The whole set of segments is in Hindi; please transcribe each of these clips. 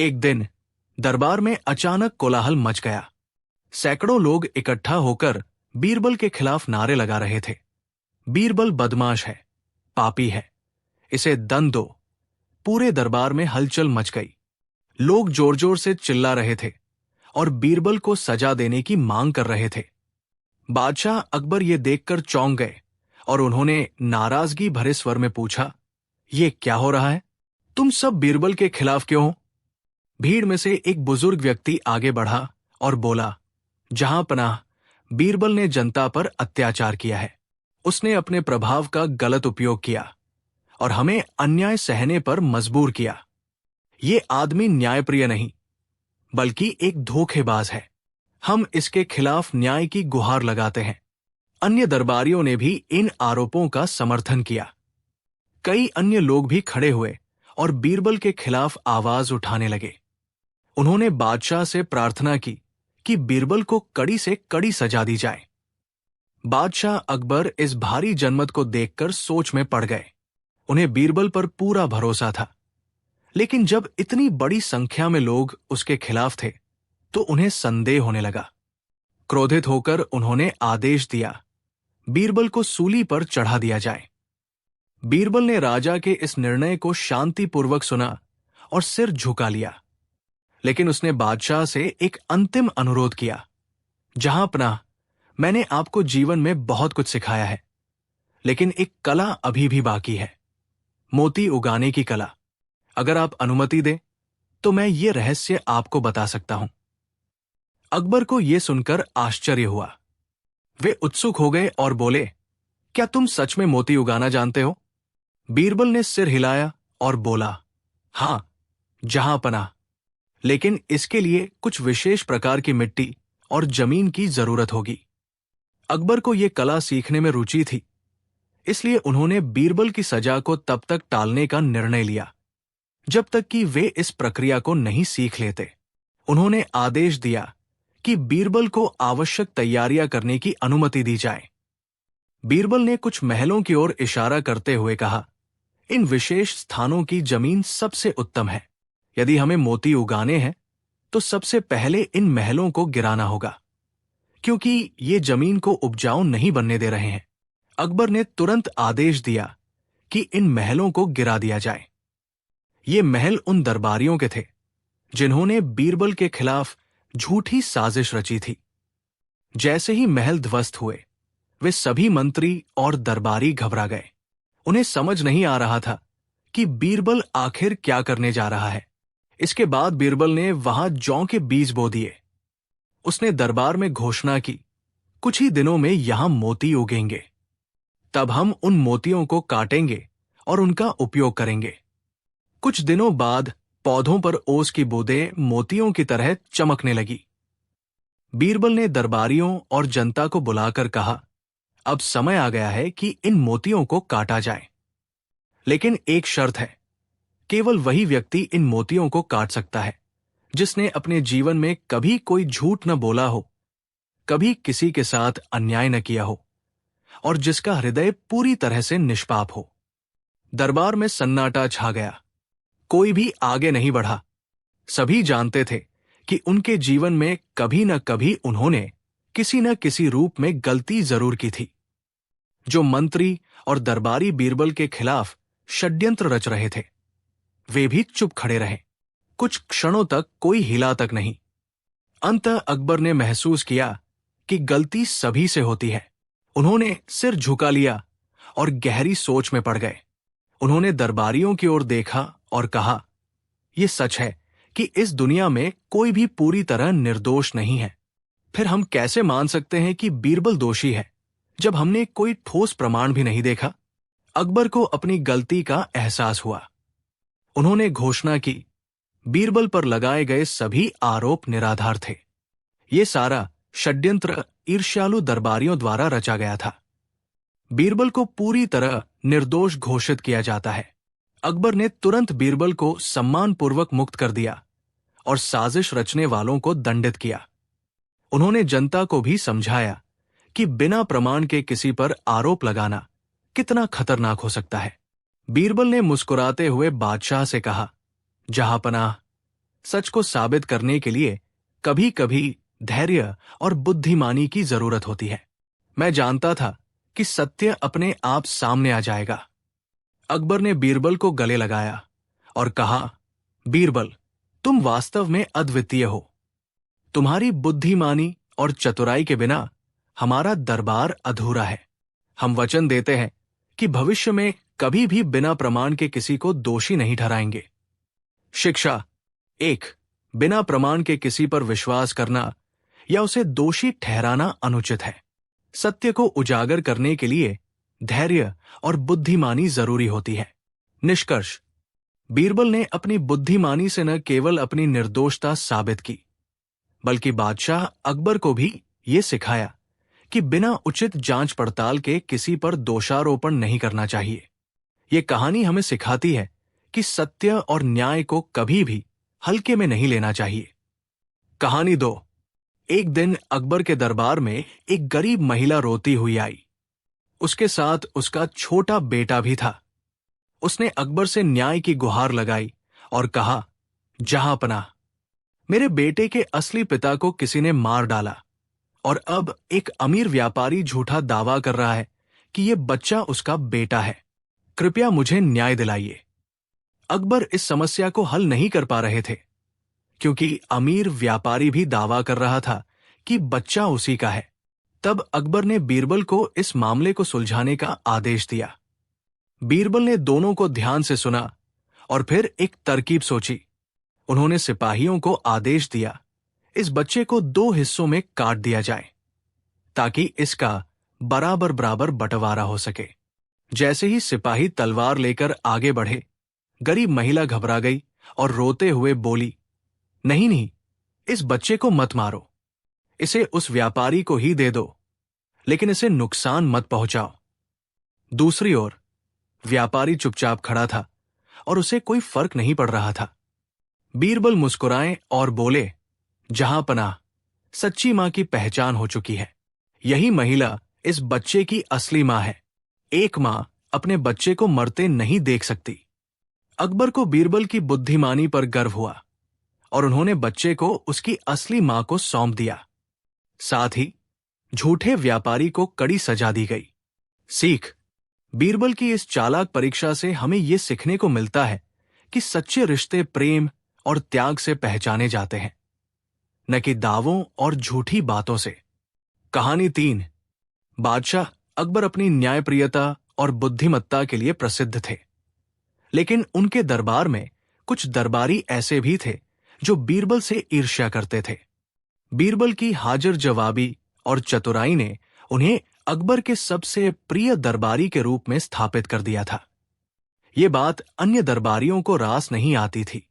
एक दिन दरबार में अचानक कोलाहल मच गया। सैकड़ों लोग इकट्ठा होकर बीरबल के खिलाफ नारे लगा रहे थे। बीरबल बदमाश है, पापी है, इसे दंड दो। पूरे दरबार में हलचल मच गई। लोग जोर जोर से चिल्ला रहे थे और बीरबल को सजा देने की मांग कर रहे थे। बादशाह अकबर ये देखकर चौंक गए और उन्होंने नाराजगी भरे स्वर में पूछा, ये क्या हो रहा है? तुम सब बीरबल के खिलाफ क्यों हो? भीड़ में से एक बुजुर्ग व्यक्ति आगे बढ़ा और बोला, जहां पनाह, बीरबल ने जनता पर अत्याचार किया है। उसने अपने प्रभाव का गलत उपयोग किया और हमें अन्याय सहने पर मजबूर किया। ये आदमी न्यायप्रिय नहीं, बल्कि एक धोखेबाज है। हम इसके खिलाफ न्याय की गुहार लगाते हैं। अन्य दरबारियों ने भी इन आरोपों का समर्थन किया। कई अन्य लोग भी खड़े हुए और बीरबल के खिलाफ आवाज उठाने लगे। उन्होंने बादशाह से प्रार्थना की कि बीरबल को कड़ी से कड़ी सजा दी जाए। बादशाह अकबर इस भारी जनमत को देखकर सोच में पड़ गए। उन्हें बीरबल पर पूरा भरोसा था, लेकिन जब इतनी बड़ी संख्या में लोग उसके खिलाफ थे तो उन्हें संदेह होने लगा। क्रोधित होकर उन्होंने आदेश दिया, बीरबल को सूली पर चढ़ा दिया जाए। बीरबल ने राजा के इस निर्णय को शांतिपूर्वक सुना और सिर झुका लिया, लेकिन उसने बादशाह से एक अंतिम अनुरोध किया, जहां पनाह, मैंने आपको जीवन में बहुत कुछ सिखाया है, लेकिन एक कला अभी भी बाकी है, मोती उगाने की कला। अगर आप अनुमति दें तो मैं ये रहस्य आपको बता सकता हूं। अकबर को यह सुनकर आश्चर्य हुआ। वे उत्सुक हो गए और बोले, क्या तुम सच में मोती उगाना जानते हो? बीरबल ने सिर हिलाया और बोला, हां, जहां पनाह, लेकिन इसके लिए कुछ विशेष प्रकार की मिट्टी और जमीन की जरूरत होगी। अकबर को यह कला सीखने में रुचि थी, इसलिए उन्होंने बीरबल की सजा को तब तक टालने का निर्णय लिया जब तक कि वे इस प्रक्रिया को नहीं सीख लेते। उन्होंने आदेश दिया कि बीरबल को आवश्यक तैयारियां करने की अनुमति दी जाए। बीरबल ने कुछ महलों की ओर इशारा करते हुए कहा, इन विशेष स्थानों की जमीन सबसे उत्तम है। यदि हमें मोती उगाने हैं तो सबसे पहले इन महलों को गिराना होगा, क्योंकि ये जमीन को उपजाऊ नहीं बनने दे रहे हैं। अकबर ने तुरंत आदेश दिया कि इन महलों को गिरा दिया जाए। ये महल उन दरबारियों के थे जिन्होंने बीरबल के खिलाफ झूठी साजिश रची थी। जैसे ही महल ध्वस्त हुए, वे सभी मंत्री और दरबारी घबरा गए। उन्हें समझ नहीं आ रहा था कि बीरबल आखिर क्या करने जा रहा है। इसके बाद बीरबल ने वहां जौ के बीज बो दिए। उसने दरबार में घोषणा की, कुछ ही दिनों में यहां मोती उगेंगे। तब हम उन मोतियों को काटेंगे और उनका उपयोग करेंगे। कुछ दिनों बाद पौधों पर ओस की बूंदें मोतियों की तरह चमकने लगी। बीरबल ने दरबारियों और जनता को बुलाकर कहा, अब समय आ गया है कि इन मोतियों को काटा जाए, लेकिन एक शर्त है, केवल वही व्यक्ति इन मोतियों को काट सकता है जिसने अपने जीवन में कभी कोई झूठ न बोला हो, कभी किसी के साथ अन्याय न किया हो और जिसका हृदय पूरी तरह से निष्पाप हो। दरबार में सन्नाटा छा गया। कोई भी आगे नहीं बढ़ा। सभी जानते थे कि उनके जीवन में कभी न कभी उन्होंने किसी न किसी रूप में गलती जरूर की थी। जो मंत्री और दरबारी बीरबल के खिलाफ षड्यंत्र रच रहे थे, वे भी चुप खड़े रहे। कुछ क्षणों तक कोई हिला तक नहीं। अंततः अकबर ने महसूस किया कि गलती सभी से होती है। उन्होंने सिर झुका लिया और गहरी सोच में पड़ गए। उन्होंने दरबारियों की ओर देखा और कहा, यह सच है कि इस दुनिया में कोई भी पूरी तरह निर्दोष नहीं है। फिर हम कैसे मान सकते हैं कि बीरबल दोषी है जब हमने कोई ठोस प्रमाण भी नहीं देखा? अकबर को अपनी गलती का एहसास हुआ। उन्होंने घोषणा की, बीरबल पर लगाए गए सभी आरोप निराधार थे। ये सारा षड्यंत्र ईर्ष्यालु दरबारियों द्वारा रचा गया था। बीरबल को पूरी तरह निर्दोष घोषित किया जाता है। अकबर ने तुरंत बीरबल को सम्मानपूर्वक मुक्त कर दिया और साजिश रचने वालों को दंडित किया। उन्होंने जनता को भी समझाया कि बिना प्रमाण के किसी पर आरोप लगाना कितना खतरनाक हो सकता है। बीरबल ने मुस्कुराते हुए बादशाह से कहा, जहांपनाह, सच को साबित करने के लिए कभी कभी धैर्य और बुद्धिमानी की जरूरत होती है। मैं जानता था कि सत्य अपने आप सामने आ जाएगा। अकबर ने बीरबल को गले लगाया और कहा, बीरबल, तुम वास्तव में अद्वितीय हो। तुम्हारी बुद्धिमानी और चतुराई के बिना हमारा दरबार अधूरा है। हम वचन देते हैं कि भविष्य में कभी भी बिना प्रमाण के किसी को दोषी नहीं ठहराएंगे। शिक्षा 1, बिना प्रमाण के किसी पर विश्वास करना या उसे दोषी ठहराना अनुचित है। सत्य को उजागर करने के लिए धैर्य और बुद्धिमानी जरूरी होती है। निष्कर्ष, बीरबल ने अपनी बुद्धिमानी से न केवल अपनी निर्दोषता साबित की, बल्कि बादशाह अकबर को भी ये सिखाया कि बिना उचित जांच पड़ताल के किसी पर दोषारोपण नहीं करना चाहिए। ये कहानी हमें सिखाती है कि सत्य और न्याय को कभी भी हल्के में नहीं लेना चाहिए। कहानी 2। एक दिन अकबर के दरबार में एक गरीब महिला रोती हुई आई। उसके साथ उसका छोटा बेटा भी था। उसने अकबर से न्याय की गुहार लगाई और कहा, जहांपनाह, मेरे बेटे के असली पिता को किसी ने मार डाला और अब एक अमीर व्यापारी झूठा दावा कर रहा है कि यह बच्चा उसका बेटा है। कृपया मुझे न्याय दिलाइए। अकबर इस समस्या को हल नहीं कर पा रहे थे, क्योंकि अमीर व्यापारी भी दावा कर रहा था कि बच्चा उसी का है। तब अकबर ने बीरबल को इस मामले को सुलझाने का आदेश दिया। बीरबल ने दोनों को ध्यान से सुना और फिर एक तरकीब सोची। उन्होंने सिपाहियों को आदेश दिया, इस बच्चे को 2 हिस्सों में काट दिया जाए ताकि इसका बराबर बराबर बंटवारा हो सके। जैसे ही सिपाही तलवार लेकर आगे बढ़े, गरीब महिला घबरा गई और रोते हुए बोली, नहीं नहीं, इस बच्चे को मत मारो, इसे उस व्यापारी को ही दे दो, लेकिन इसे नुकसान मत पहुंचाओ। दूसरी ओर व्यापारी चुपचाप खड़ा था और उसे कोई फर्क नहीं पड़ रहा था। बीरबल मुस्कुराए और बोले, जहांपनाह, सच्ची मां की पहचान हो चुकी है। यही महिला इस बच्चे की असली मां है। एक मां अपने बच्चे को मरते नहीं देख सकती। अकबर को बीरबल की बुद्धिमानी पर गर्व हुआ और उन्होंने बच्चे को उसकी असली मां को सौंप दिया। साथ ही झूठे व्यापारी को कड़ी सजा दी गई। सीख, बीरबल की इस चालाक परीक्षा से हमें यह सीखने को मिलता है कि सच्चे रिश्ते प्रेम और त्याग से पहचाने जाते हैं, न कि दावों और झूठी बातों से। कहानी 3। बादशाह अकबर अपनी न्यायप्रियता और बुद्धिमत्ता के लिए प्रसिद्ध थे, लेकिन उनके दरबार में कुछ दरबारी ऐसे भी थे जो बीरबल से ईर्ष्या करते थे। बीरबल की हाजिर जवाबी और चतुराई ने उन्हें अकबर के सबसे प्रिय दरबारी के रूप में स्थापित कर दिया था। ये बात अन्य दरबारियों को रास नहीं आती थी।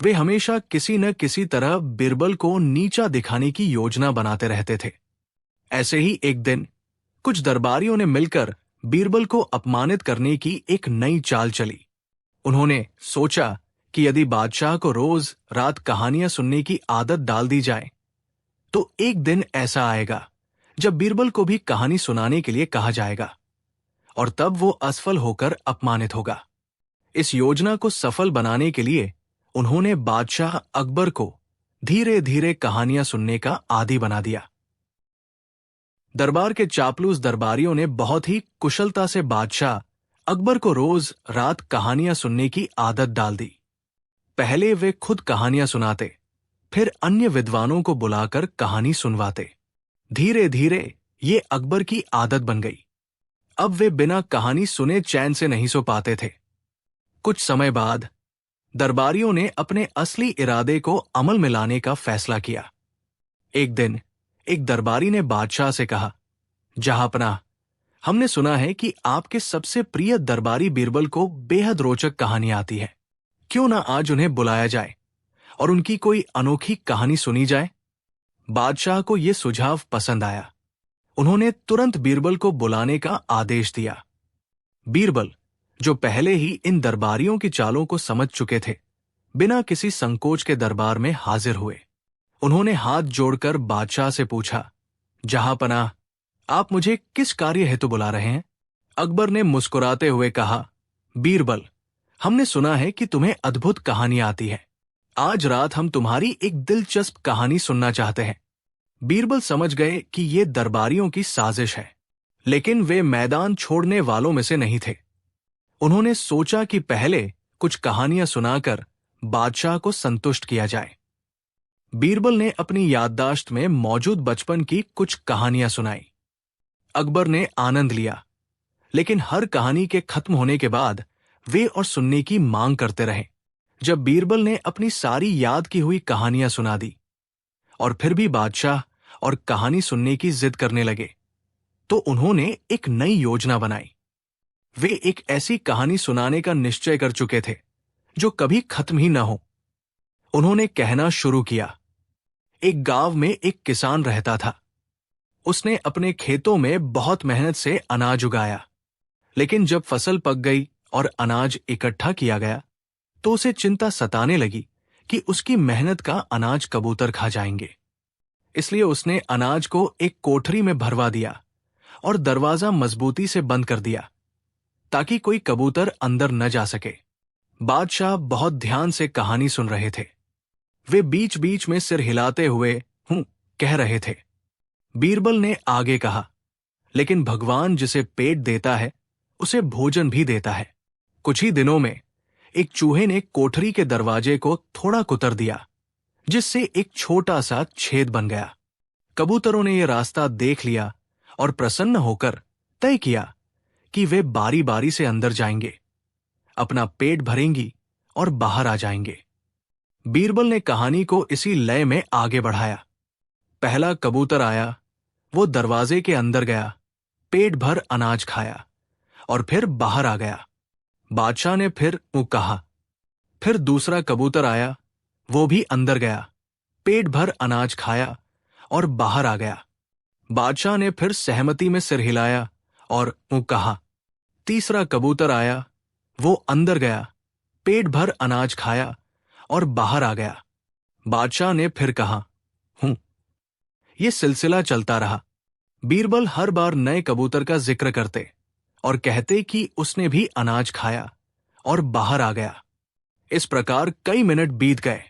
वे हमेशा किसी न किसी तरह बीरबल को नीचा दिखाने की योजना बनाते रहते थे। ऐसे ही एक दिन कुछ दरबारियों ने मिलकर बीरबल को अपमानित करने की एक नई चाल चली। उन्होंने सोचा कि यदि बादशाह को रोज रात कहानियां सुनने की आदत डाल दी जाए, तो एक दिन ऐसा आएगा जब बीरबल को भी कहानी सुनाने के लिए कहा जाएगा और तब वो असफल होकर अपमानित होगा। इस योजना को सफल बनाने के लिए उन्होंने बादशाह अकबर को धीरे धीरे कहानियां सुनने का आदी बना दिया। दरबार के चापलूस दरबारियों ने बहुत ही कुशलता से बादशाह अकबर को रोज रात कहानियां सुनने की आदत डाल दी। पहले वे खुद कहानियां सुनाते, फिर अन्य विद्वानों को बुलाकर कहानी सुनवाते। धीरे धीरे ये अकबर की आदत बन गई। अब वे बिना कहानी सुने चैन से नहीं सो पाते थे। कुछ समय बाद दरबारियों ने अपने असली इरादे को अमल में लाने का फैसला किया। एक दिन एक दरबारी ने बादशाह से कहा, जहांपनाह, हमने सुना है कि आपके सबसे प्रिय दरबारी बीरबल को बेहद रोचक कहानी आती है। क्यों ना आज उन्हें बुलाया जाए और उनकी कोई अनोखी कहानी सुनी जाए। बादशाह को यह सुझाव पसंद आया। उन्होंने तुरंत बीरबल को बुलाने का आदेश दिया। बीरबल, जो पहले ही इन दरबारियों की चालों को समझ चुके थे, बिना किसी संकोच के दरबार में हाजिर हुए। उन्होंने हाथ जोड़कर बादशाह से पूछा, जहांपनाह, आप मुझे किस कार्य हेतु बुला रहे हैं? अकबर ने मुस्कुराते हुए कहा, बीरबल, हमने सुना है कि तुम्हें अद्भुत कहानी आती है। आज रात हम तुम्हारी एक दिलचस्प कहानी सुनना चाहते हैं। बीरबल समझ गए कि ये दरबारियों की साजिश है, लेकिन वे मैदान छोड़ने वालों में से नहीं थे। उन्होंने सोचा कि पहले कुछ कहानियां सुनाकर बादशाह को संतुष्ट किया जाए। बीरबल ने अपनी याददाश्त में मौजूद बचपन की कुछ कहानियां सुनाई। अकबर ने आनंद लिया, लेकिन हर कहानी के खत्म होने के बाद वे और सुनने की मांग करते रहे। जब बीरबल ने अपनी सारी याद की हुई कहानियां सुना दी और फिर भी बादशाह और कहानी सुनने की जिद करने लगे, तो उन्होंने एक नई योजना बनाई। वे एक ऐसी कहानी सुनाने का निश्चय कर चुके थे जो कभी खत्म ही न हो। उन्होंने कहना शुरू किया, एक गांव में एक किसान रहता था। उसने अपने खेतों में बहुत मेहनत से अनाज उगाया, लेकिन जब फसल पक गई और अनाज इकट्ठा किया गया, तो उसे चिंता सताने लगी कि उसकी मेहनत का अनाज कबूतर खा जाएंगे। इसलिए उसने अनाज को एक कोठरी में भरवा दिया और दरवाजा मजबूती से बंद कर दिया, ताकि कोई कबूतर अंदर न जा सके। बादशाह बहुत ध्यान से कहानी सुन रहे थे। वे बीच बीच में सिर हिलाते हुए हूं कह रहे थे। बीरबल ने आगे कहा, लेकिन भगवान जिसे पेट देता है उसे भोजन भी देता है। कुछ ही दिनों में एक चूहे ने कोठरी के दरवाजे को थोड़ा कुतर दिया, जिससे एक छोटा सा छेद बन गया। कबूतरों ने यह रास्ता देख लिया और प्रसन्न होकर तय किया कि वे बारी बारी से अंदर जाएंगे, अपना पेट भरेंगी और बाहर आ जाएंगे। बीरबल ने कहानी को इसी लय में आगे बढ़ाया। पहला कबूतर आया, वो दरवाजे के अंदर गया, पेट भर अनाज खाया और फिर बाहर आ गया। बादशाह ने फिर कहा। फिर दूसरा कबूतर आया, वो भी अंदर गया, पेट भर अनाज खाया और बाहर आ गया। बादशाह ने फिर सहमति में सिर हिलाया और कहा। तीसरा कबूतर आया, वो अंदर गया, पेट भर अनाज खाया और बाहर आ गया। बादशाह ने फिर कहा, हूं। यह सिलसिला चलता रहा। बीरबल हर बार नए कबूतर का जिक्र करते और कहते कि उसने भी अनाज खाया और बाहर आ गया। इस प्रकार कई मिनट बीत गए।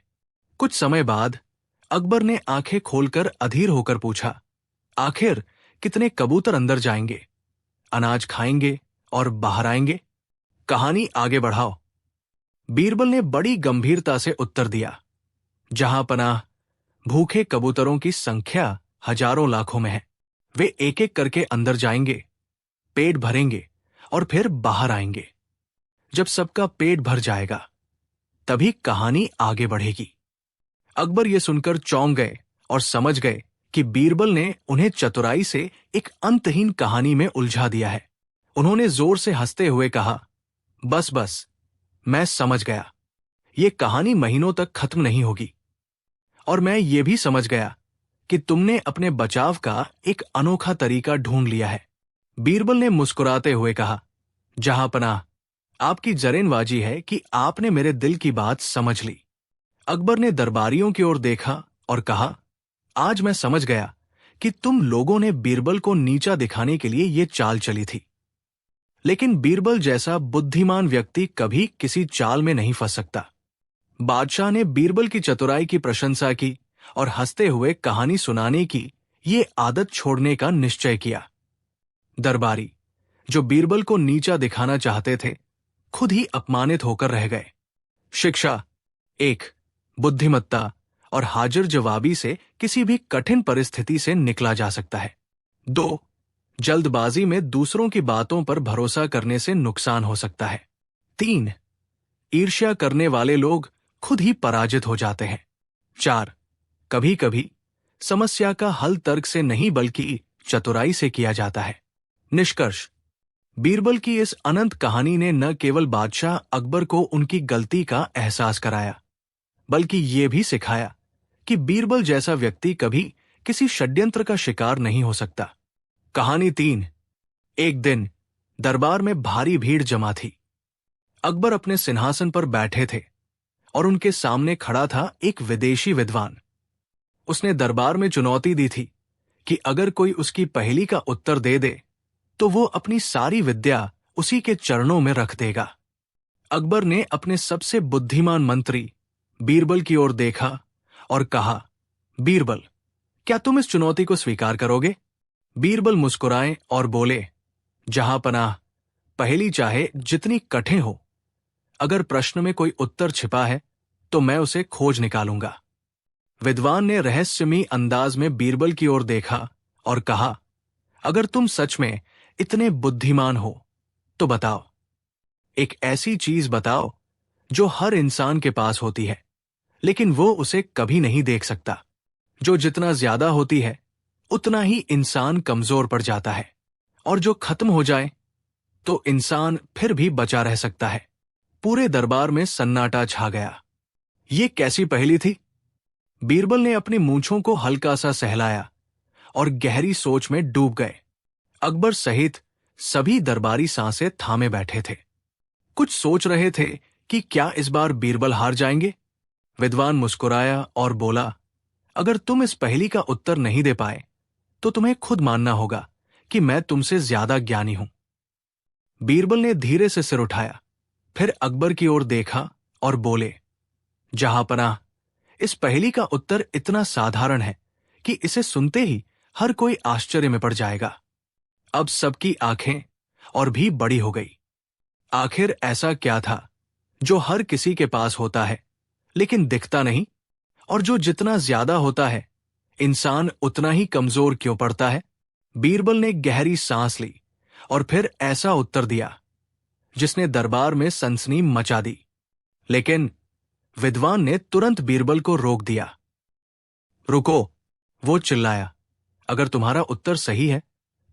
कुछ समय बाद अकबर ने आंखें खोलकर अधीर होकर पूछा, आखिर कितने कबूतर अंदर जाएंगे, अनाज खाएंगे और बाहर आएंगे? कहानी आगे बढ़ाओ। बीरबल ने बड़ी गंभीरता से उत्तर दिया, जहां पनाह भूखे कबूतरों की संख्या हजारों लाखों में है। वे एक एक करके अंदर जाएंगे, पेट भरेंगे और फिर बाहर आएंगे। जब सबका पेट भर जाएगा, तभी कहानी आगे बढ़ेगी। अकबर ये सुनकर चौंक गए और समझ गए कि बीरबल ने उन्हें चतुराई से एक अंतहीन कहानी में उलझा दिया है। उन्होंने जोर से हंसते हुए कहा, बस बस, मैं समझ गया। ये कहानी महीनों तक खत्म नहीं होगी। और मैं ये भी समझ गया कि तुमने अपने बचाव का एक अनोखा तरीका ढूंढ लिया है। बीरबल ने मुस्कुराते हुए कहा, जहां पनाह, आपकी जरेनबाजी है कि आपने मेरे दिल की बात समझ ली। अकबर ने दरबारियों की ओर देखा और कहा, आज मैं समझ गया कि तुम लोगों ने बीरबल को नीचा दिखाने के लिए ये चाल चली थी। लेकिन बीरबल जैसा बुद्धिमान व्यक्ति कभी किसी चाल में नहीं फंस सकता। बादशाह ने बीरबल की चतुराई की प्रशंसा की और हंसते हुए कहानी सुनाने की ये आदत छोड़ने का निश्चय किया। दरबारी, जो बीरबल को नीचा दिखाना चाहते थे, खुद ही अपमानित होकर रह गए। शिक्षा 1, बुद्धिमत्ता और हाजिर जवाबी से किसी भी कठिन परिस्थिति से निकला जा सकता है। 2, जल्दबाजी में दूसरों की बातों पर भरोसा करने से नुकसान हो सकता है। 3, ईर्ष्या करने वाले लोग खुद ही पराजित हो जाते हैं। 4, कभी कभी समस्या का हल तर्क से नहीं बल्कि चतुराई से किया जाता है। निष्कर्ष, बीरबल की इस अनंत कहानी ने न केवल बादशाह अकबर को उनकी गलती का एहसास कराया, बल्कि ये भी सिखाया कि बीरबल जैसा व्यक्ति कभी किसी षड्यंत्र का शिकार नहीं हो सकता। कहानी 3, एक दिन दरबार में भारी भीड़ जमा थी। अकबर अपने सिंहासन पर बैठे थे और उनके सामने खड़ा था एक विदेशी विद्वान। उसने दरबार में चुनौती दी थी कि अगर कोई उसकी पहेली का उत्तर दे दे तो वो अपनी सारी विद्या उसी के चरणों में रख देगा। अकबर ने अपने सबसे बुद्धिमान मंत्री बीरबल की ओर देखा और कहा, बीरबल, क्या तुम इस चुनौती को स्वीकार करोगे? बीरबल मुस्कुराए और बोले, जहांपनाह, पहेली चाहे जितनी कठिन हो, अगर प्रश्न में कोई उत्तर छिपा है तो मैं उसे खोज निकालूंगा। विद्वान ने रहस्यमयी अंदाज में बीरबल की ओर देखा और कहा, अगर तुम सच में इतने बुद्धिमान हो तो बताओ, एक ऐसी चीज बताओ जो हर इंसान के पास होती है लेकिन वो उसे कभी नहीं देख सकता, जो जितना ज्यादा होती है उतना ही इंसान कमजोर पड़ जाता है, और जो खत्म हो जाए तो इंसान फिर भी बचा रह सकता है। पूरे दरबार में सन्नाटा छा गया। ये कैसी पहेली थी? बीरबल ने अपनी मूंछों को हल्का सा सहलाया और गहरी सोच में डूब गए। अकबर सहित सभी दरबारी सांसें थामे बैठे थे। कुछ सोच रहे थे कि क्या इस बार बीरबल हार जाएंगे। विद्वान मुस्कुराया और बोला, अगर तुम इस पहेली का उत्तर नहीं दे पाए तो तुम्हें खुद मानना होगा कि मैं तुमसे ज्यादा ज्ञानी हूं। बीरबल ने धीरे से सिर उठाया, फिर अकबर की ओर देखा और बोले, जहांपनाह, इस पहेली का उत्तर इतना साधारण है कि इसे सुनते ही हर कोई आश्चर्य में पड़ जाएगा। अब सबकी आंखें और भी बड़ी हो गई। आखिर ऐसा क्या था जो हर किसी के पास होता है लेकिन दिखता नहीं, और जो जितना ज्यादा होता है इंसान उतना ही कमजोर क्यों पड़ता है? बीरबल ने गहरी सांस ली और फिर ऐसा उत्तर दिया जिसने दरबार में सनसनी मचा दी। लेकिन विद्वान ने तुरंत बीरबल को रोक दिया। रुको, वो चिल्लाया, अगर तुम्हारा उत्तर सही है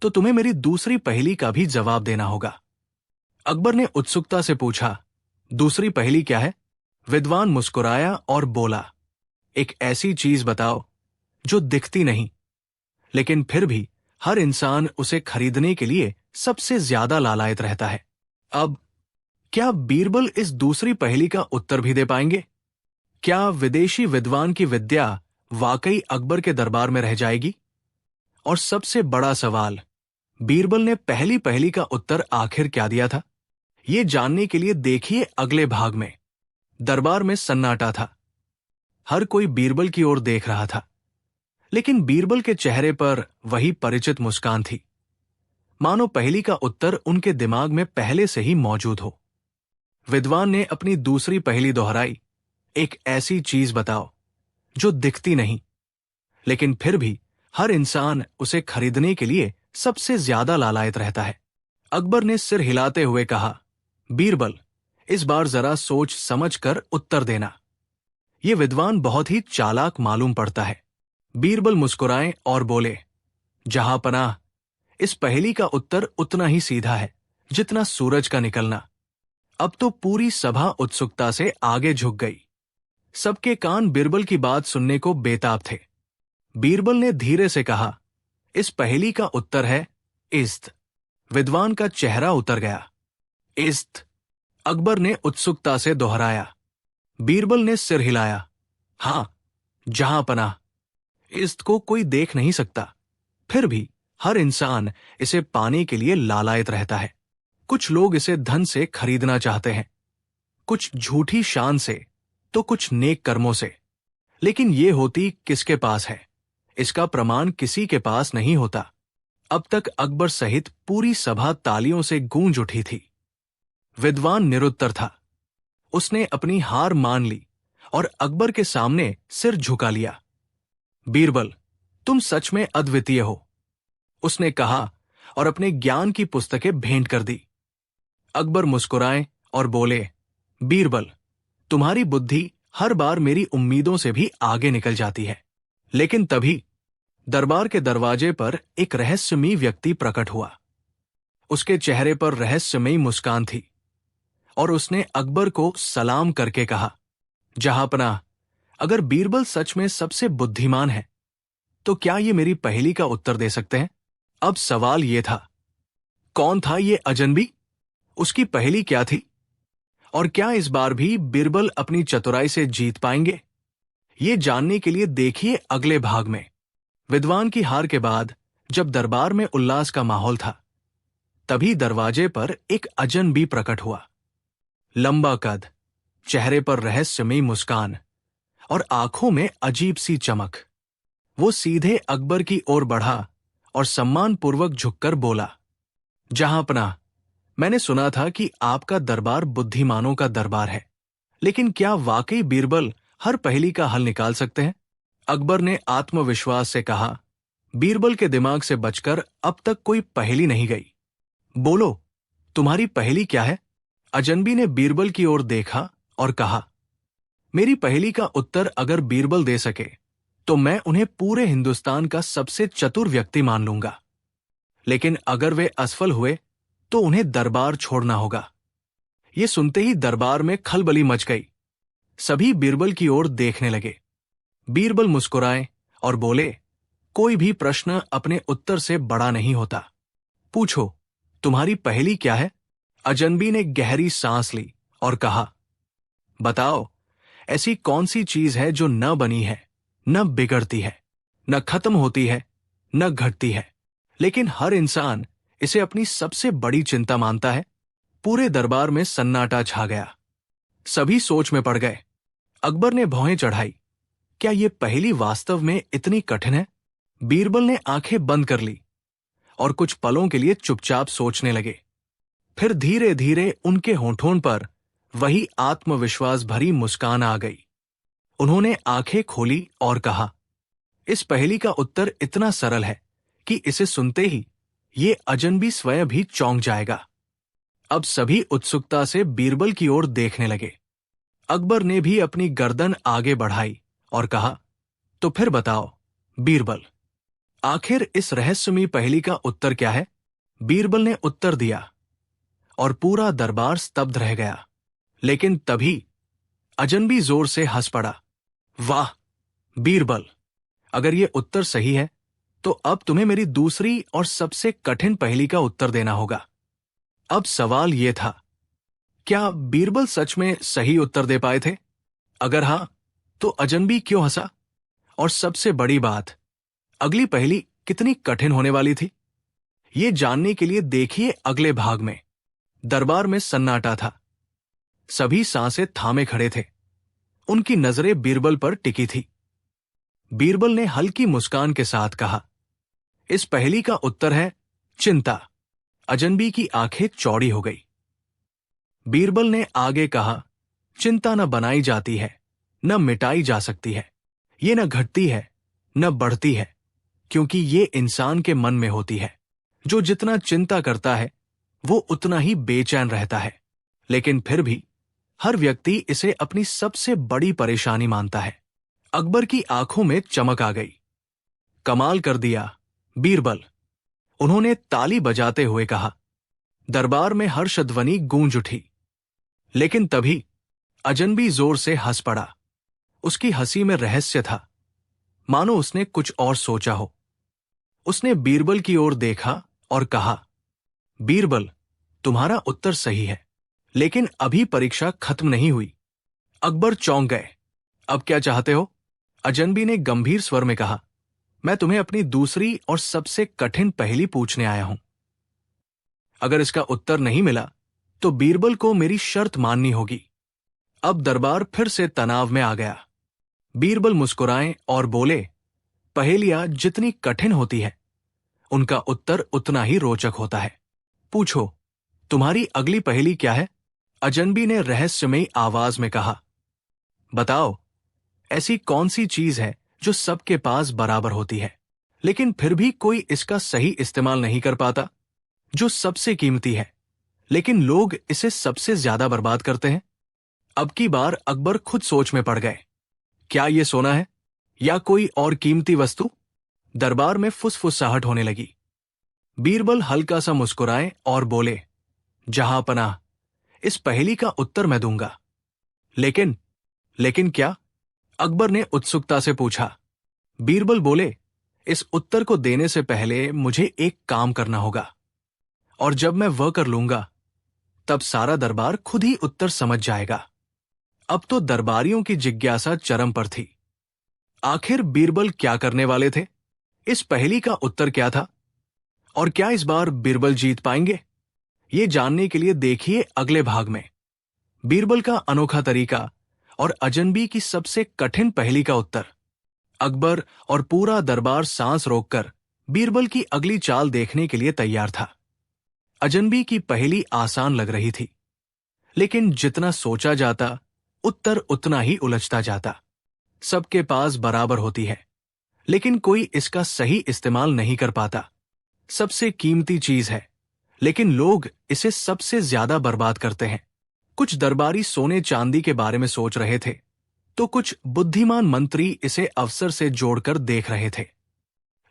तो तुम्हें मेरी दूसरी पहेली का भी जवाब देना होगा। अकबर ने उत्सुकता से पूछा, दूसरी पहेली क्या है? विद्वान मुस्कुराया और बोला, एक ऐसी चीज बताओ जो दिखती नहीं लेकिन फिर भी हर इंसान उसे खरीदने के लिए सबसे ज्यादा लालायत रहता है। अब क्या बीरबल इस दूसरी पहेली का उत्तर भी दे पाएंगे? क्या विदेशी विद्वान की विद्या वाकई अकबर के दरबार में रह जाएगी? और सबसे बड़ा सवाल, बीरबल ने पहली पहेली का उत्तर आखिर क्या दिया था? ये जानने के लिए देखिए अगले भाग में। दरबार में सन्नाटा था। हर कोई बीरबल की ओर देख रहा था, लेकिन बीरबल के चेहरे पर वही परिचित मुस्कान थी, मानो पहेली का उत्तर उनके दिमाग में पहले से ही मौजूद हो। विद्वान ने अपनी दूसरी पहेली दोहराई, एक ऐसी चीज बताओ जो दिखती नहीं लेकिन फिर भी हर इंसान उसे खरीदने के लिए सबसे ज्यादा लालायत रहता है। अकबर ने सिर हिलाते हुए कहा, बीरबल, इस बार जरा सोच समझ कर उत्तर देना। ये विद्वान बहुत ही चालाक मालूम पड़ता है। बीरबल मुस्कुराए और बोले, जहांपनाह, इस पहेली का उत्तर उतना ही सीधा है जितना सूरज का निकलना। अब तो पूरी सभा उत्सुकता से आगे झुक गई। सबके कान बीरबल की बात सुनने को बेताब थे। बीरबल ने धीरे से कहा, इस पहेली का उत्तर है इस्त। विद्वान का चेहरा उतर गया। इस्त? अकबर ने उत्सुकता से दोहराया। बीरबल ने सिर हिलाया। हां, जहांपनाह, इस्त को कोई देख नहीं सकता, फिर भी हर इंसान इसे पाने के लिए लालायत रहता है। कुछ लोग इसे धन से खरीदना चाहते हैं, कुछ झूठी शान से, तो कुछ नेक कर्मों से। लेकिन ये होती किसके पास है, इसका प्रमाण किसी के पास नहीं होता। अब तक अकबर सहित पूरी सभा तालियों से गूंज उठी थी। विद्वान निरुत्तर था। उसने अपनी हार मान ली और अकबर के सामने सिर झुका लिया। बीरबल, तुम सच में अद्वितीय हो, उसने कहा और अपने ज्ञान की पुस्तकें भेंट कर दी। अकबर मुस्कुराए और बोले, बीरबल, तुम्हारी बुद्धि हर बार मेरी उम्मीदों से भी आगे निकल जाती है। लेकिन तभी दरबार के दरवाजे पर एक रहस्यमयी व्यक्ति प्रकट हुआ। उसके चेहरे पर रहस्यमयी मुस्कान थी और उसने अकबर को सलाम करके कहा, जहांपनाह, अगर बीरबल सच में सबसे बुद्धिमान है तो क्या ये मेरी पहेली का उत्तर दे सकते हैं? अब सवाल ये था, कौन था ये अजनबी? उसकी पहेली क्या थी? और क्या इस बार भी बीरबल अपनी चतुराई से जीत पाएंगे? ये जानने के लिए देखिए अगले भाग में। विद्वान की हार के बाद जब दरबार में उल्लास का माहौल था, तभी दरवाजे पर एक अजनबी प्रकट हुआ। लंबा कद, चेहरे पर रहस्यमयी मुस्कान, और आंखों में अजीब सी चमक। वो सीधे अकबर की ओर बढ़ा और सम्मानपूर्वक झुककर बोला, जहांपनाह, मैंने सुना था कि आपका दरबार बुद्धिमानों का दरबार है, लेकिन क्या वाकई बीरबल हर पहेली का हल निकाल सकते हैं? अकबर ने आत्मविश्वास से कहा, बीरबल के दिमाग से बचकर अब तक कोई पहेली नहीं गई। बोलो, तुम्हारी पहेली क्या है? अजनबी ने बीरबल की ओर देखा और कहा, मेरी पहेली का उत्तर अगर बीरबल दे सके तो मैं उन्हें पूरे हिंदुस्तान का सबसे चतुर व्यक्ति मान लूंगा, लेकिन अगर वे असफल हुए तो उन्हें दरबार छोड़ना होगा। ये सुनते ही दरबार में खलबली मच गई। सभी बीरबल की ओर देखने लगे। बीरबल मुस्कुराए और बोले, कोई भी प्रश्न अपने उत्तर से बड़ा नहीं होता। पूछो, तुम्हारी पहेली क्या है? अजनबी ने गहरी सांस ली और कहा, बताओ, ऐसी कौन सी चीज है जो न बनी है, न बिगड़ती है, न खत्म होती है, न घटती है, लेकिन हर इंसान इसे अपनी सबसे बड़ी चिंता मानता है? पूरे दरबार में सन्नाटा छा गया। सभी सोच में पड़ गए। अकबर ने भौहें चढ़ाई। क्या ये पहेली वास्तव में इतनी कठिन है? बीरबल ने आंखें बंद कर ली और कुछ पलों के लिए चुपचाप सोचने लगे। फिर धीरे धीरे उनके होठों पर वही आत्मविश्वास भरी मुस्कान आ गई। उन्होंने आंखें खोली और कहा, इस पहेली का उत्तर इतना सरल है कि इसे सुनते ही ये अजनबी स्वयं भी चौंक जाएगा। अब सभी उत्सुकता से बीरबल की ओर देखने लगे। अकबर ने भी अपनी गर्दन आगे बढ़ाई और कहा, तो फिर बताओ बीरबल, आखिर इस रहस्यमयी पहेली का उत्तर क्या है? बीरबल ने उत्तर दिया और पूरा दरबार स्तब्ध रह गया। लेकिन तभी अजनबी जोर से हंस पड़ा। वाह बीरबल, अगर ये उत्तर सही है तो अब तुम्हें मेरी दूसरी और सबसे कठिन पहेली का उत्तर देना होगा। अब सवाल यह था, क्या बीरबल सच में सही उत्तर दे पाए थे? अगर हां, तो अजनबी क्यों हंसा? और सबसे बड़ी बात, अगली पहेली कितनी कठिन होने वाली थी? ये जानने के लिए देखिए अगले भाग में। दरबार में सन्नाटा था। सभी सांसें थामे खड़े थे। उनकी नजरें बीरबल पर टिकी थी। बीरबल ने हल्की मुस्कान के साथ कहा, इस पहेली का उत्तर है चिंता। अजनबी की आंखें चौड़ी हो गई। बीरबल ने आगे कहा, चिंता न बनाई जाती है, न मिटाई जा सकती है। ये न घटती है, न बढ़ती है, क्योंकि ये इंसान के मन में होती है। जो जितना चिंता करता है, वो उतना ही बेचैन रहता है। लेकिन फिर भी हर व्यक्ति इसे अपनी सबसे बड़ी परेशानी मानता है। अकबर की आंखों में चमक आ गई। कमाल कर दिया बीरबल, उन्होंने ताली बजाते हुए कहा। दरबार में हर्षध्वनि गूंज उठी। लेकिन तभी अजनबी जोर से हंस पड़ा। उसकी हंसी में रहस्य था, मानो उसने कुछ और सोचा हो। उसने बीरबल की ओर देखा और कहा, बीरबल, तुम्हारा उत्तर सही है, लेकिन अभी परीक्षा खत्म नहीं हुई। अकबर चौंक गए। अब क्या चाहते हो? अजनबी ने गंभीर स्वर में कहा, मैं तुम्हें अपनी दूसरी और सबसे कठिन पहेली पूछने आया हूं। अगर इसका उत्तर नहीं मिला तो बीरबल को मेरी शर्त माननी होगी। अब दरबार फिर से तनाव में आ गया। बीरबल मुस्कुराए और बोले, पहेलियां जितनी कठिन होती है, उनका उत्तर उतना ही रोचक होता है। पूछो, तुम्हारी अगली पहेली क्या है? अजनबी ने रहस्यमयी आवाज में कहा। बताओ, ऐसी कौन सी चीज है जो सबके पास बराबर होती है, लेकिन फिर भी कोई इसका सही इस्तेमाल नहीं कर पाता? जो सबसे कीमती है, लेकिन लोग इसे सबसे ज्यादा बर्बाद करते हैं। अब की बार अकबर खुद सोच में पड़ गए। क्या ये सोना है या कोई और कीमती वस्तु? दरबार में फुसफुसाहट होने लगी। बीरबल हल्का सा मुस्कुराए और बोले, जहांपनाह, इस पहेली का उत्तर मैं दूंगा। लेकिन क्या? अकबर ने उत्सुकता से पूछा। बीरबल बोले, इस उत्तर को देने से पहले मुझे एक काम करना होगा, और जब मैं वह कर लूंगा तब सारा दरबार खुद ही उत्तर समझ जाएगा। अब तो दरबारियों की जिज्ञासा चरम पर थी। आखिर बीरबल क्या करने वाले थे? इस पहेली का उत्तर क्या था? और क्या इस बार बीरबल जीत पाएंगे? ये जानने के लिए देखिए अगले भाग में। बीरबल का अनोखा तरीका और अजनबी की सबसे कठिन पहेली का उत्तर। अकबर और पूरा दरबार सांस रोककर बीरबल की अगली चाल देखने के लिए तैयार था। अजनबी की पहेली आसान लग रही थी, लेकिन जितना सोचा जाता उत्तर उतना ही उलझता जाता। सबके पास बराबर होती है, लेकिन कोई इसका सही इस्तेमाल नहीं कर पाता। सबसे कीमती चीज है, लेकिन लोग इसे सबसे ज्यादा बर्बाद करते हैं। कुछ दरबारी सोने चांदी के बारे में सोच रहे थे, तो कुछ बुद्धिमान मंत्री इसे अवसर से जोड़कर देख रहे थे,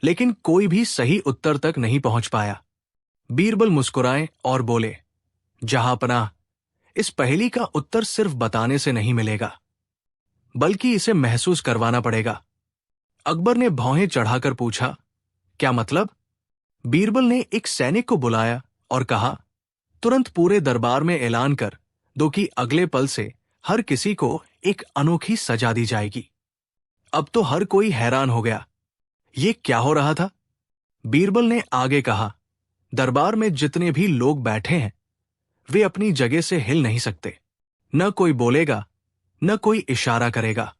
लेकिन कोई भी सही उत्तर तक नहीं पहुंच पाया। बीरबल मुस्कुराए और बोले, जहांपनाह, इस पहेली का उत्तर सिर्फ बताने से नहीं मिलेगा, बल्कि इसे महसूस करवाना पड़ेगा। अकबर ने भौहें चढ़ाकर पूछा, क्या मतलब? बीरबल ने एक सैनिक को बुलाया और कहा, तुरंत पूरे दरबार में ऐलान कर दो कि अगले पल से हर किसी को एक अनोखी सजा दी जाएगी। अब तो हर कोई हैरान हो गया। ये क्या हो रहा था? बीरबल ने आगे कहा, दरबार में जितने भी लोग बैठे हैं, वे अपनी जगह से हिल नहीं सकते। न कोई बोलेगा, न कोई इशारा करेगा।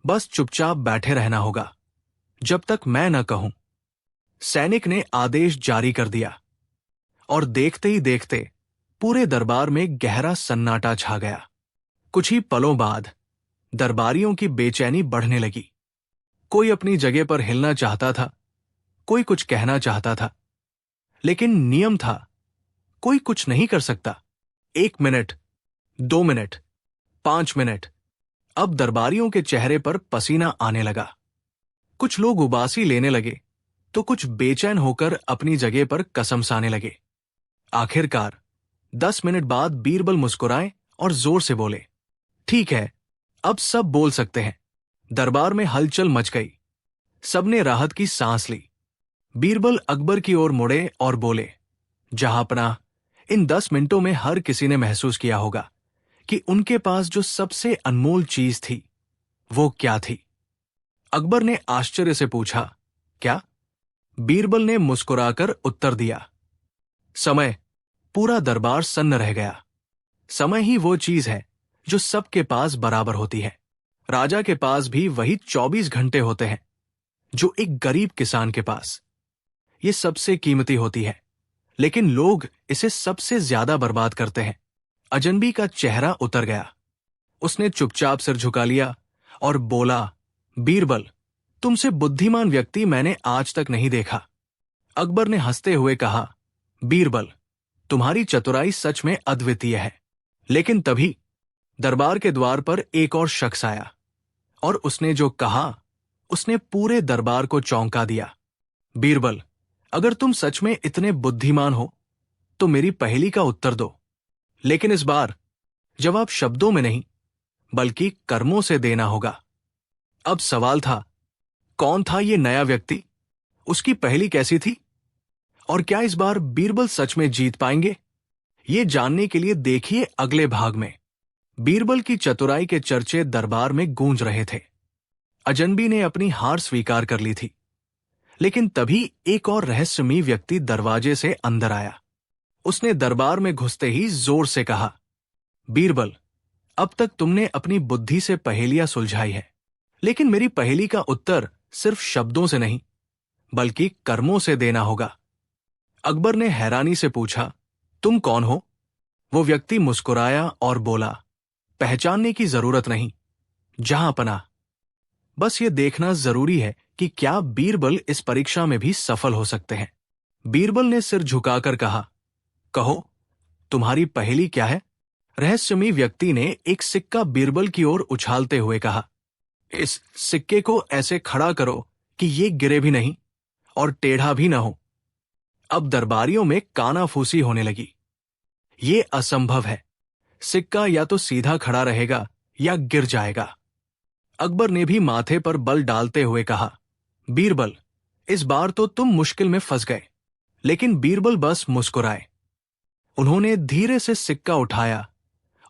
बस चुपचाप बैठे रहना होगा, जब तक मैं न कहूं। सैनिक ने आदेश जारी कर दिया, और देखते ही देखते पूरे दरबार में गहरा सन्नाटा छा गया। कुछ ही पलों बाद दरबारियों की बेचैनी बढ़ने लगी। कोई अपनी जगह पर हिलना चाहता था, कोई कुछ कहना चाहता था, लेकिन नियम था, कोई कुछ नहीं कर सकता। 1 मिनट, 2 मिनट, 5 मिनट। अब दरबारियों के चेहरे पर पसीना आने लगा। कुछ लोग उबासी लेने लगे, तो कुछ बेचैन होकर अपनी जगह पर कसमसाने लगे। आखिरकार 10 मिनट बाद बीरबल मुस्कुराए और जोर से बोले, ठीक है, अब सब बोल सकते हैं। दरबार में हलचल मच गई। सबने राहत की सांस ली। बीरबल अकबर की ओर मुड़े और बोले, जहांपनाह, इन 10 मिनटों में हर किसी ने महसूस किया होगा कि उनके पास जो सबसे अनमोल चीज थी, वो क्या थी? अकबर ने आश्चर्य से पूछा, क्या? बीरबल ने मुस्कुराकर उत्तर दिया, समय। पूरा दरबार सन्न रह गया। समय ही वो चीज है जो सबके पास बराबर होती है। राजा के पास भी वही 24 घंटे होते हैं जो एक गरीब किसान के पास। ये सबसे कीमती होती है, लेकिन लोग इसे सबसे ज्यादा बर्बाद करते हैं। अजनबी का चेहरा उतर गया। उसने चुपचाप सिर झुका लिया और बोला, बीरबल, तुमसे बुद्धिमान व्यक्ति मैंने आज तक नहीं देखा। अकबर ने हंसते हुए कहा, बीरबल, तुम्हारी चतुराई सच में अद्वितीय है। लेकिन तभी दरबार के द्वार पर एक और शख्स आया, और उसने जो कहा, उसने पूरे दरबार को चौंका दिया। बीरबल, अगर तुम सच में इतने बुद्धिमान हो, तो मेरी पहेली का उत्तर दो। लेकिन इस बार जवाब शब्दों में नहीं, बल्कि कर्मों से देना होगा। अब सवाल था, कौन था ये नया व्यक्ति? उसकी पहेली कैसी थी? और क्या इस बार बीरबल सच में जीत पाएंगे? ये जानने के लिए देखिए अगले भाग में। बीरबल की चतुराई के चर्चे दरबार में गूंज रहे थे। अजनबी ने अपनी हार स्वीकार कर ली थी, लेकिन तभी एक और रहस्यमयी व्यक्ति दरवाजे से अंदर आया। उसने दरबार में घुसते ही जोर से कहा, बीरबल, अब तक तुमने अपनी बुद्धि से पहेलियां सुलझाई है, लेकिन मेरी पहेली का उत्तर सिर्फ शब्दों से नहीं, बल्कि कर्मों से देना होगा। अकबर ने हैरानी से पूछा, तुम कौन हो? वो व्यक्ति मुस्कुराया और बोला, पहचानने की जरूरत नहीं, जहांपनाह। बस ये देखना जरूरी है कि क्या बीरबल इस परीक्षा में भी सफल हो सकते हैं। बीरबल ने सिर झुकाकर कहा, कहो, तुम्हारी पहेली क्या है? रहस्यमयी व्यक्ति ने एक सिक्का बीरबल की ओर उछालते हुए कहा, इस सिक्के को ऐसे खड़ा करो कि ये गिरे भी नहीं और टेढ़ा भी न हो। अब दरबारियों में कानाफूसी होने लगी। ये असंभव है। सिक्का या तो सीधा खड़ा रहेगा या गिर जाएगा। अकबर ने भी माथे पर बल डालते हुए कहा, बीरबल, इस बार तो तुम मुश्किल में फंस गए। लेकिन बीरबल बस मुस्कुराए। उन्होंने धीरे से सिक्का उठाया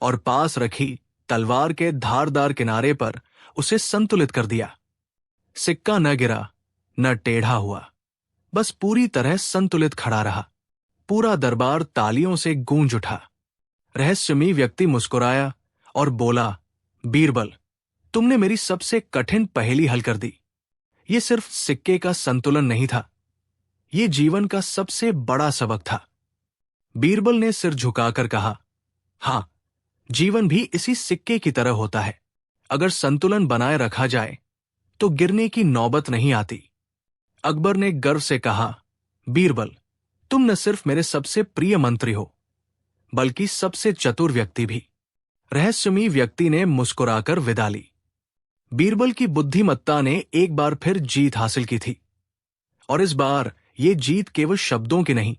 और पास रखी तलवार के धारदार किनारे पर उसे संतुलित कर दिया। सिक्का न गिरा, न टेढ़ा हुआ, बस पूरी तरह संतुलित खड़ा रहा। पूरा दरबार तालियों से गूंज उठा। रहस्यमयी व्यक्ति मुस्कुराया और बोला, बीरबल, तुमने मेरी सबसे कठिन पहेली हल कर दी। ये सिर्फ सिक्के का संतुलन नहीं था, ये जीवन का सबसे बड़ा सबक था। बीरबल ने सिर झुकाकर कहा, हां, जीवन भी इसी सिक्के की तरह होता है। अगर संतुलन बनाए रखा जाए तो गिरने की नौबत नहीं आती। अकबर ने गर्व से कहा, बीरबल, तुम न सिर्फ मेरे सबसे प्रिय मंत्री हो, बल्कि सबसे चतुर व्यक्ति भी। रहस्यमयी व्यक्ति ने मुस्कुराकर विदा ली। बीरबल की बुद्धिमत्ता ने एक बार फिर जीत हासिल की थी, और इस बार ये जीत केवल शब्दों की नहीं,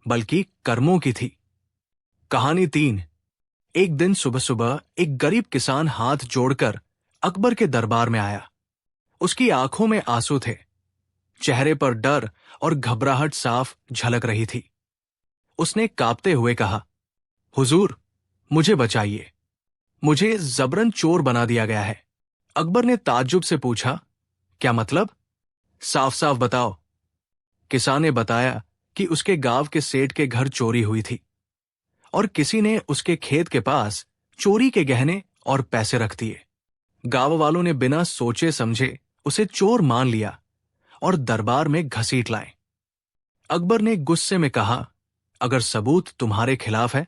बल्कि कर्मों की थी। कहानी 3। एक दिन सुबह सुबह एक गरीब किसान हाथ जोड़कर अकबर के दरबार में आया। उसकी आंखों में आंसू थे, चेहरे पर डर और घबराहट साफ झलक रही थी। उसने कांपते हुए कहा, हुजूर, मुझे बचाइए, मुझे जबरन चोर बना दिया गया है। अकबर ने ताज्जुब से पूछा, क्या मतलब? साफ साफ बताओ। किसान ने बताया कि उसके गांव के सेठ के घर चोरी हुई थी और किसी ने उसके खेत के पास चोरी के गहने और पैसे रख दिए। गांव वालों ने बिना सोचे समझे उसे चोर मान लिया और दरबार में घसीट लाए। अकबर ने गुस्से में कहा, अगर सबूत तुम्हारे खिलाफ है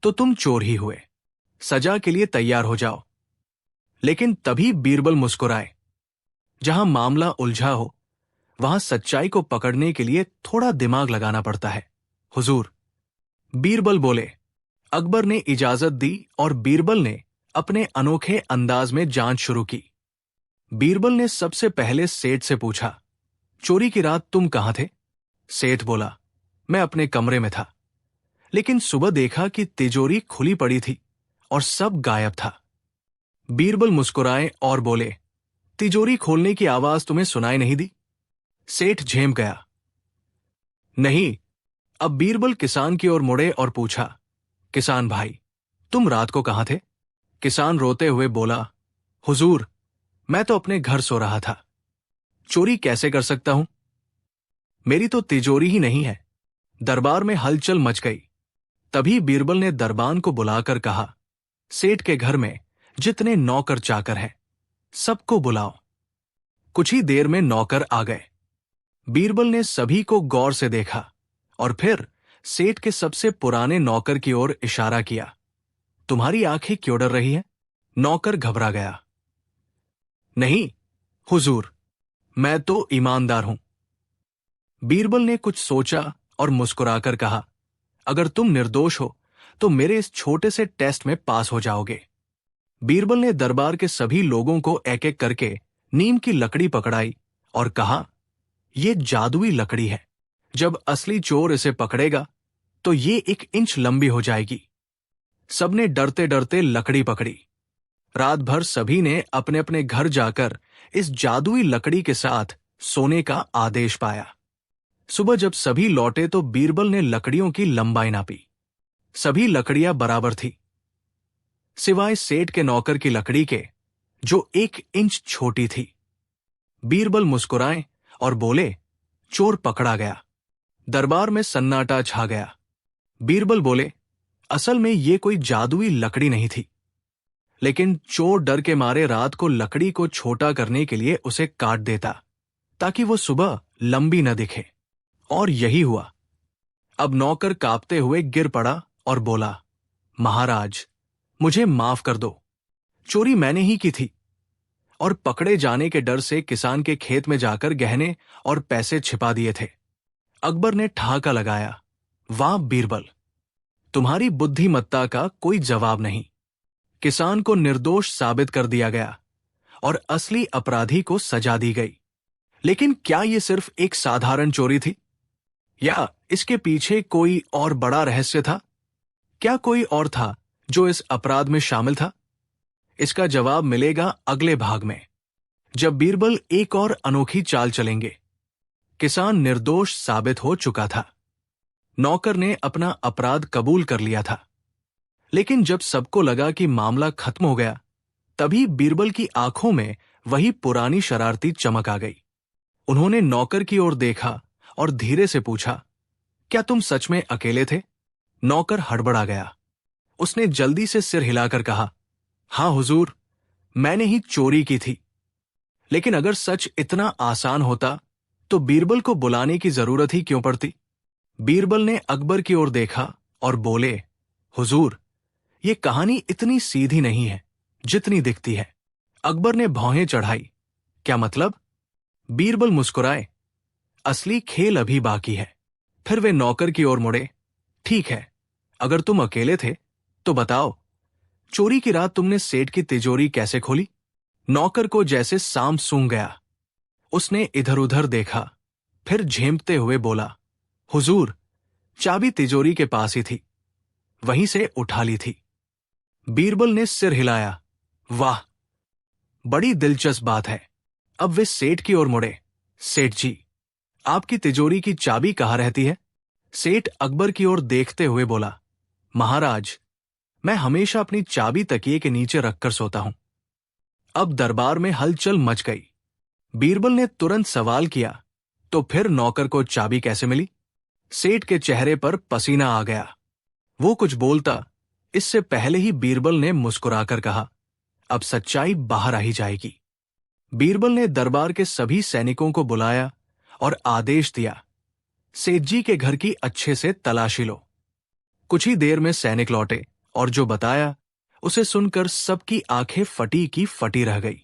तो तुम चोर ही हुए, सजा के लिए तैयार हो जाओ। लेकिन तभी बीरबल मुस्कुराए। जहां मामला उलझा हो, वहां सच्चाई को पकड़ने के लिए थोड़ा दिमाग लगाना पड़ता है, हुजूर। बीरबल बोले। अकबर ने इजाजत दी और बीरबल ने अपने अनोखे अंदाज में जांच शुरू की। बीरबल ने सबसे पहले सेठ से पूछा, चोरी की रात तुम कहां थे? सेठ बोला, मैं अपने कमरे में था, लेकिन सुबह देखा कि तिजोरी खुली पड़ी थी और सब गायब था। बीरबल मुस्कुराए और बोले, तिजोरी खोलने की आवाज तुम्हें सुनाई नहीं दी? सेठ झेम गया। नहीं। अब बीरबल किसान की ओर मुड़े और पूछा, किसान भाई, तुम रात को कहां थे? किसान रोते हुए बोला, हुजूर, मैं तो अपने घर सो रहा था, चोरी कैसे कर सकता हूं? मेरी तो तिजोरी ही नहीं है। दरबार में हलचल मच गई। तभी बीरबल ने दरबान को बुलाकर कहा, सेठ के घर में जितने नौकर चाकर हैं, सबको बुलाओ। कुछ ही देर में नौकर आ गए। बीरबल ने सभी को गौर से देखा और फिर सेठ के सबसे पुराने नौकर की ओर इशारा किया, तुम्हारी आंखें क्यों डर रही हैं? नौकर घबरा गया। नहीं हुजूर, मैं तो ईमानदार हूं। बीरबल ने कुछ सोचा और मुस्कुराकर कहा, अगर तुम निर्दोष हो तो मेरे इस छोटे से टेस्ट में पास हो जाओगे। बीरबल ने दरबार के सभी लोगों को एक एक करके नीम की लकड़ी पकड़ाई और कहा, यह जादुई लकड़ी है, जब असली चोर इसे पकड़ेगा तो ये 1 इंच लंबी हो जाएगी। सबने डरते डरते लकड़ी पकड़ी। रात भर सभी ने अपने अपने घर जाकर इस जादुई लकड़ी के साथ सोने का आदेश पाया। सुबह जब सभी लौटे तो बीरबल ने लकड़ियों की लंबाई नापी। सभी लकड़ियां बराबर थी, सिवाय सेठ के नौकर की लकड़ी के, जो 1 इंच छोटी थी। बीरबल मुस्कुराए और बोले, चोर पकड़ा गया। दरबार में सन्नाटा छा गया। बीरबल बोले, असल में ये कोई जादुई लकड़ी नहीं थी, लेकिन चोर डर के मारे रात को लकड़ी को छोटा करने के लिए उसे काट देता, ताकि वो सुबह लंबी न दिखे। और यही हुआ। अब नौकर कांपते हुए गिर पड़ा और बोला, महाराज, मुझे माफ कर दो, चोरी मैंने ही की थी। और पकड़े जाने के डर से किसान के खेत में जाकर गहने और पैसे छिपा दिए थे। अकबर ने ठहाका लगाया, वाह बीरबल, तुम्हारी बुद्धिमत्ता का कोई जवाब नहीं। किसान को निर्दोष साबित कर दिया गया और असली अपराधी को सजा दी गई। लेकिन क्या यह सिर्फ एक साधारण चोरी थी, या इसके पीछे कोई और बड़ा रहस्य था? क्या कोई और था जो इस अपराध में शामिल था? इसका जवाब मिलेगा अगले भाग में, जब बीरबल एक और अनोखी चाल चलेंगे। किसान निर्दोष साबित हो चुका था, नौकर ने अपना अपराध कबूल कर लिया था, लेकिन जब सबको लगा कि मामला खत्म हो गया, तभी बीरबल की आंखों में वही पुरानी शरारती चमक आ गई। उन्होंने नौकर की ओर देखा और धीरे से पूछा, क्या तुम सच में अकेले थे? नौकर हड़बड़ा गया। उसने जल्दी से सिर हिलाकर कहा, हाँ हुजूर, मैंने ही चोरी की थी। लेकिन अगर सच इतना आसान होता तो बीरबल को बुलाने की जरूरत ही क्यों पड़ती? बीरबल ने अकबर की ओर देखा और बोले, हुजूर, ये कहानी इतनी सीधी नहीं है जितनी दिखती है। अकबर ने भौहें चढ़ाई। क्या मतलब? बीरबल मुस्कुराए। असली खेल अभी बाकी है। फिर वे नौकर की ओर मुड़े। ठीक है, अगर तुम अकेले थे तो बताओ, चोरी की रात तुमने सेठ की तिजोरी कैसे खोली? नौकर को जैसे सांप सूंघ गया। उसने इधर उधर देखा, फिर झेंपते हुए बोला, हुजूर, चाबी तिजोरी के पास ही थी, वहीं से उठा ली थी। बीरबल ने सिर हिलाया। वाह, बड़ी दिलचस्प बात है। अब वे सेठ की ओर मुड़े। सेठ जी, आपकी तिजोरी की चाबी कहाँ रहती है? सेठ अकबर की ओर देखते हुए बोला, महाराज, मैं हमेशा अपनी चाबी तकिए के नीचे रखकर सोता हूं। अब दरबार में हलचल मच गई। बीरबल ने तुरंत सवाल किया, तो फिर नौकर को चाबी कैसे मिली? सेठ के चेहरे पर पसीना आ गया। वो कुछ बोलता, इससे पहले ही बीरबल ने मुस्कुराकर कहा, अब सच्चाई बाहर आ ही जाएगी। बीरबल ने दरबार के सभी सैनिकों को बुलाया और आदेश दिया, सेठ जी के घर की अच्छे से तलाशी लो। कुछ ही देर में सैनिक लौटे और जो बताया उसे सुनकर सबकी आंखें फटी की फटी रह गई।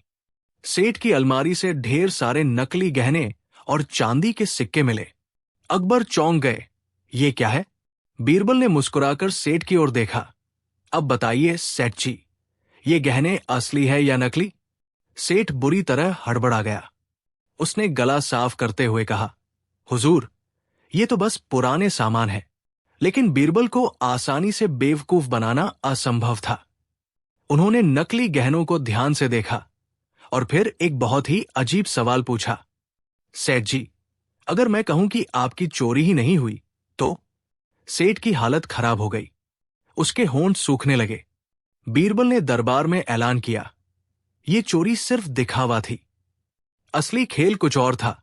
सेठ की अलमारी से ढेर सारे नकली गहने और चांदी के सिक्के मिले। अकबर चौंक गए। ये क्या है? बीरबल ने मुस्कुराकर सेठ की ओर देखा। अब बताइए सेठ जी, ये गहने असली है या नकली? सेठ बुरी तरह हड़बड़ा गया। उसने गला साफ करते हुए कहा, हुजूर, ये तो बस पुराने सामान है। लेकिन बीरबल को आसानी से बेवकूफ बनाना असंभव था। उन्होंने नकली गहनों को ध्यान से देखा और फिर एक बहुत ही अजीब सवाल पूछा, सेठ जी, अगर मैं कहूं कि आपकी चोरी ही नहीं हुई तो? सेठ की हालत खराब हो गई। उसके होंठ सूखने लगे। बीरबल ने दरबार में ऐलान किया, ये चोरी सिर्फ दिखावा थी, असली खेल कुछ और था।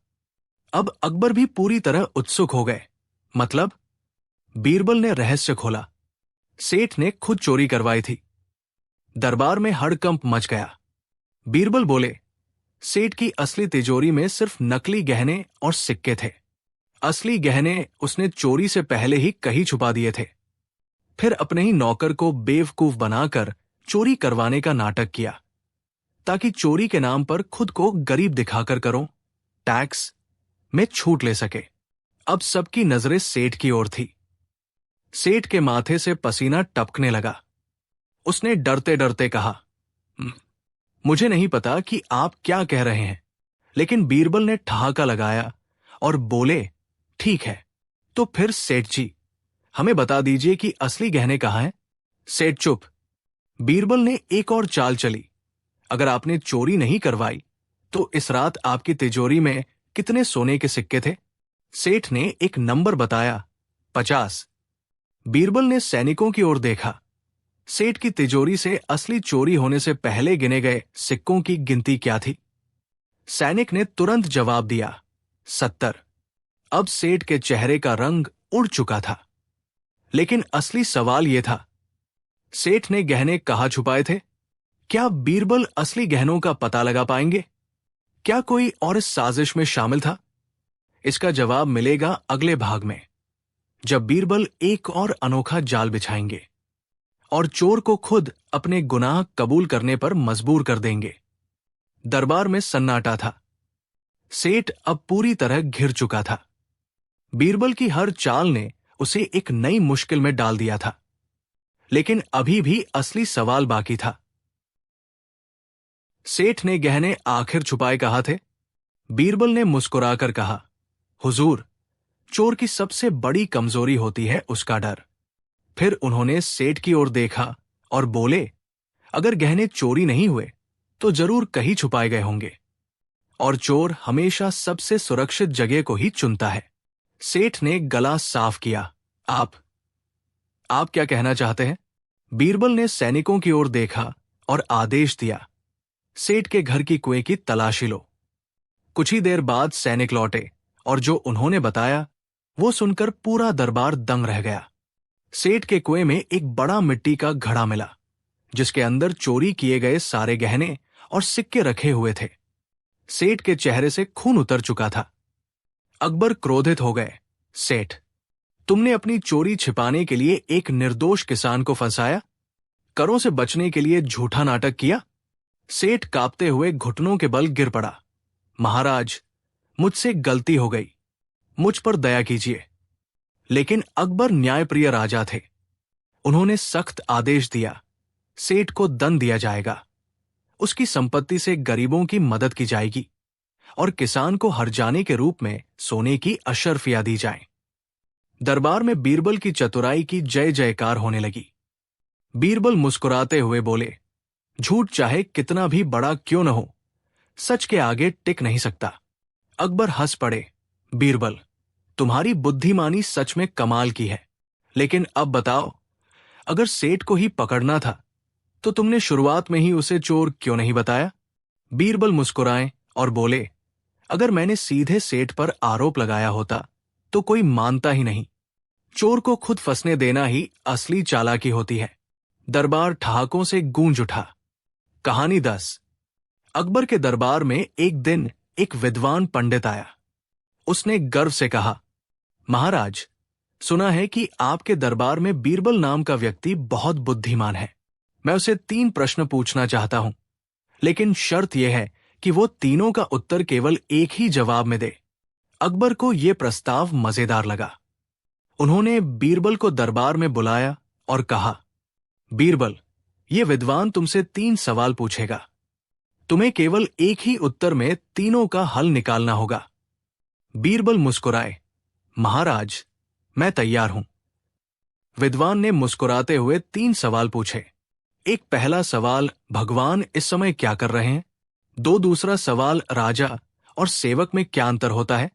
अब अकबर भी पूरी तरह उत्सुक हो गए। मतलब? बीरबल ने रहस्य खोला, सेठ ने खुद चोरी करवाई थी। दरबार में हड़कंप मच गया। बीरबल बोले, सेठ की असली तिजोरी में सिर्फ नकली गहने और सिक्के थे। असली गहने उसने चोरी से पहले ही कहीं छुपा दिए थे। फिर अपने ही नौकर को बेवकूफ बनाकर चोरी करवाने का नाटक किया, ताकि चोरी के नाम पर खुद को गरीब दिखाकर करो टैक्स में छूट ले सके। अब सबकी नजरें सेठ की ओर थी। सेठ के माथे से पसीना टपकने लगा। उसने डरते डरते कहा, मुझे नहीं पता कि आप क्या कह रहे हैं। लेकिन बीरबल ने ठहाका लगाया और बोले, ठीक है, तो फिर सेठ जी, हमें बता दीजिए कि असली गहने कहाँ हैं? सेठ चुप। बीरबल ने एक और चाल चली, अगर आपने चोरी नहीं करवाई तो इस रात आपकी तिजोरी में कितने सोने के सिक्के थे? सेठ ने एक नंबर बताया, 50। बीरबल ने सैनिकों की ओर देखा। सेठ की तिजोरी से असली चोरी होने से पहले गिने गए सिक्कों की गिनती क्या थी? सैनिक ने तुरंत जवाब दिया, 70। अब सेठ के चेहरे का रंग उड़ चुका था। लेकिन असली सवाल यह था, सेठ ने गहने कहाँ छुपाए थे? क्या बीरबल असली गहनों का पता लगा पाएंगे? क्या कोई और इस साजिश में शामिल था? इसका जवाब मिलेगा अगले भाग में, जब बीरबल एक और अनोखा जाल बिछाएंगे और चोर को खुद अपने गुनाह कबूल करने पर मजबूर कर देंगे। दरबार में सन्नाटा था। सेठ अब पूरी तरह घिर चुका था। बीरबल की हर चाल ने उसे एक नई मुश्किल में डाल दिया था। लेकिन अभी भी असली सवाल बाकी था। सेठ ने गहने आखिर छुपाए कहाँ थे? बीरबल ने मुस्कुराकर कहा, हुजूर, चोर की सबसे बड़ी कमजोरी होती है उसका डर। फिर उन्होंने सेठ की ओर देखा और बोले, अगर गहने चोरी नहीं हुए तो जरूर कहीं छुपाए गए होंगे, और चोर हमेशा सबसे सुरक्षित जगह को ही चुनता है। सेठ ने गला साफ किया, आप क्या कहना चाहते हैं? बीरबल ने सैनिकों की ओर देखा और आदेश दिया, सेठ के घर की कुएं की तलाशी लो। कुछ ही देर बाद सैनिक लौटे और जो उन्होंने बताया वो सुनकर पूरा दरबार दंग रह गया। सेठ के कुएं में एक बड़ा मिट्टी का घड़ा मिला, जिसके अंदर चोरी किए गए सारे गहने और सिक्के रखे हुए थे। सेठ के चेहरे से खून उतर चुका था। अकबर क्रोधित हो गए। सेठ, तुमने अपनी चोरी छिपाने के लिए एक निर्दोष किसान को फंसाया, करों से बचने के लिए झूठा नाटक किया। सेठ कांपते हुए घुटनों के बल गिर पड़ा। महाराज, मुझसे गलती हो गई, मुझ पर दया कीजिए। लेकिन अकबर न्यायप्रिय राजा थे। उन्होंने सख्त आदेश दिया, सेठ को दंड दिया जाएगा, उसकी संपत्ति से गरीबों की मदद की जाएगी और किसान को हर्जाने के रूप में सोने की अशर्फियां दी जाए। दरबार में बीरबल की चतुराई की जय जयकार होने लगी। बीरबल मुस्कुराते हुए बोले, झूठ चाहे कितना भी बड़ा क्यों न हो, सच के आगे टिक नहीं सकता। अकबर हंस पड़े। बीरबल, तुम्हारी बुद्धिमानी सच में कमाल की है, लेकिन अब बताओ, अगर सेठ को ही पकड़ना था तो तुमने शुरुआत में ही उसे चोर क्यों नहीं बताया? बीरबल मुस्कुराए और बोले, अगर मैंने सीधे सेठ पर आरोप लगाया होता तो कोई मानता ही नहीं। चोर को खुद फंसने देना ही असली चालाकी होती है। दरबार ठहाकों से गूंज उठा। कहानी 10। अकबर के दरबार में एक दिन एक विद्वान पंडित आया। उसने गर्व से कहा, महाराज, सुना है कि आपके दरबार में बीरबल नाम का व्यक्ति बहुत बुद्धिमान है। मैं उसे 3 प्रश्न पूछना चाहता हूं, लेकिन शर्त यह है कि वो तीनों का उत्तर केवल एक ही जवाब में दे। अकबर को यह प्रस्ताव मजेदार लगा। उन्होंने बीरबल को दरबार में बुलाया और कहा, बीरबल, ये विद्वान तुमसे 3 सवाल पूछेगा। तुम्हें केवल एक ही उत्तर में तीनों का हल निकालना होगा। बीरबल मुस्कुराए, महाराज, मैं तैयार हूं। विद्वान ने मुस्कुराते हुए 3 सवाल पूछे। एक पहला सवाल, भगवान इस समय क्या कर रहे हैं? 2 दूसरा सवाल, राजा और सेवक में क्या अंतर होता है?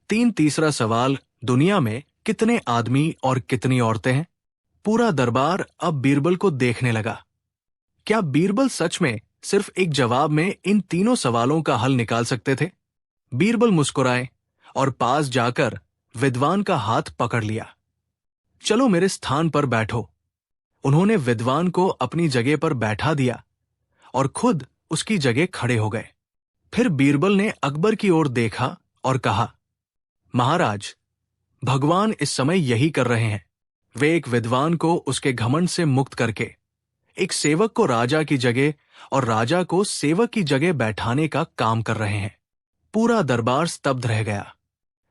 3 तीसरा सवाल, दुनिया में कितने आदमी और कितनी औरतें हैं? पूरा दरबार अब बीरबल को देखने लगा। क्या बीरबल सच में सिर्फ एक जवाब में इन तीनों सवालों का हल निकाल सकते थे? बीरबल मुस्कुराए और पास जाकर विद्वान का हाथ पकड़ लिया। चलो मेरे स्थान पर बैठो। उन्होंने विद्वान को अपनी जगह पर बैठा दिया और खुद उसकी जगह खड़े हो गए। फिर बीरबल ने अकबर की ओर देखा और कहा, महाराज, भगवान इस समय यही कर रहे हैं। वे एक विद्वान को उसके घमंड से मुक्त करके एक सेवक को राजा की जगह और राजा को सेवक की जगह बैठाने का काम कर रहे हैं। पूरा दरबार स्तब्ध रह गया।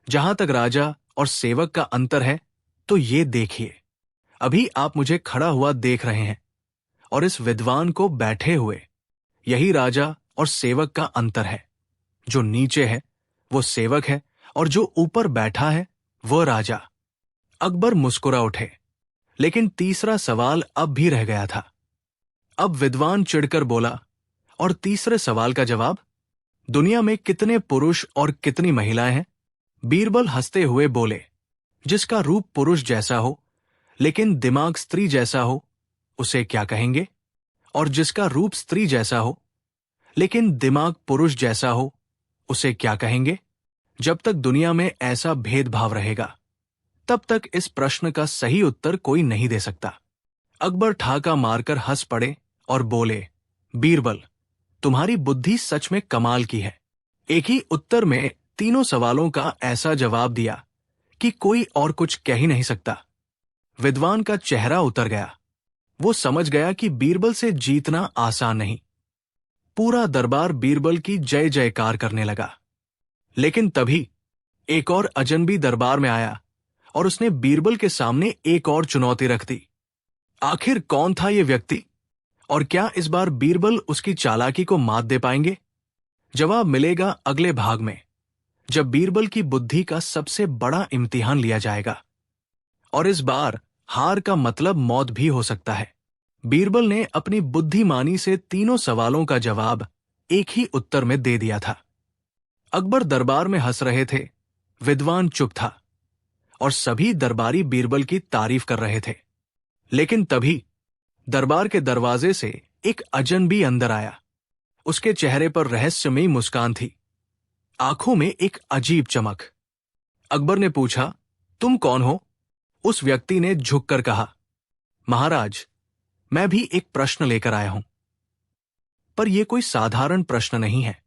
जहां तक राजा और सेवक का अंतर है, तो ये देखिए, अभी आप मुझे खड़ा हुआ देख रहे हैं और इस विद्वान को बैठे हुए। यही राजा और सेवक का अंतर है। जो नीचे है वो सेवक है और जो ऊपर बैठा है वो राजा। अकबर मुस्कुरा उठे, लेकिन तीसरा सवाल अब भी रह गया था। अब विद्वान चिढ़कर बोला, और तीसरे सवाल का जवाब? दुनिया में कितने पुरुष और कितनी महिलाएं हैं? बीरबल हंसते हुए बोले, जिसका रूप पुरुष जैसा हो लेकिन दिमाग स्त्री जैसा हो, उसे क्या कहेंगे? और जिसका रूप स्त्री जैसा हो लेकिन दिमाग पुरुष जैसा हो, उसे क्या कहेंगे? जब तक दुनिया में ऐसा भेदभाव रहेगा, तब तक इस प्रश्न का सही उत्तर कोई नहीं दे सकता। अकबर ठाका मारकर हंस पड़े और बोले, बीरबल, तुम्हारी बुद्धि सच में कमाल की है। एक ही उत्तर में तीनों सवालों का ऐसा जवाब दिया कि कोई और कुछ कह ही नहीं सकता। विद्वान का चेहरा उतर गया। वो समझ गया कि बीरबल से जीतना आसान नहीं। पूरा दरबार बीरबल की जय जयकार करने लगा। लेकिन तभी एक और अजनबी दरबार में आया और उसने बीरबल के सामने एक और चुनौती रख दी। आखिर कौन था ये व्यक्ति और क्या इस बार बीरबल उसकी चालाकी को मात दे पाएंगे? जवाब मिलेगा अगले भाग में, जब बीरबल की बुद्धि का सबसे बड़ा इम्तिहान लिया जाएगा। और इस बार हार का मतलब मौत भी हो सकता है। बीरबल ने अपनी बुद्धिमानी से तीनों सवालों का जवाब एक ही उत्तर में दे दिया था। अकबर दरबार में हंस रहे थे, विद्वान चुप था और सभी दरबारी बीरबल की तारीफ कर रहे थे। लेकिन तभी दरबार के दरवाजे से एक अजनबी अंदर आया। उसके चेहरे पर रहस्यमयी मुस्कान थी, आंखों में एक अजीब चमक। अकबर ने पूछा, तुम कौन हो? उस व्यक्ति ने झुककर कहा, महाराज, मैं भी एक प्रश्न लेकर आया हूं। पर यह कोई साधारण प्रश्न नहीं है।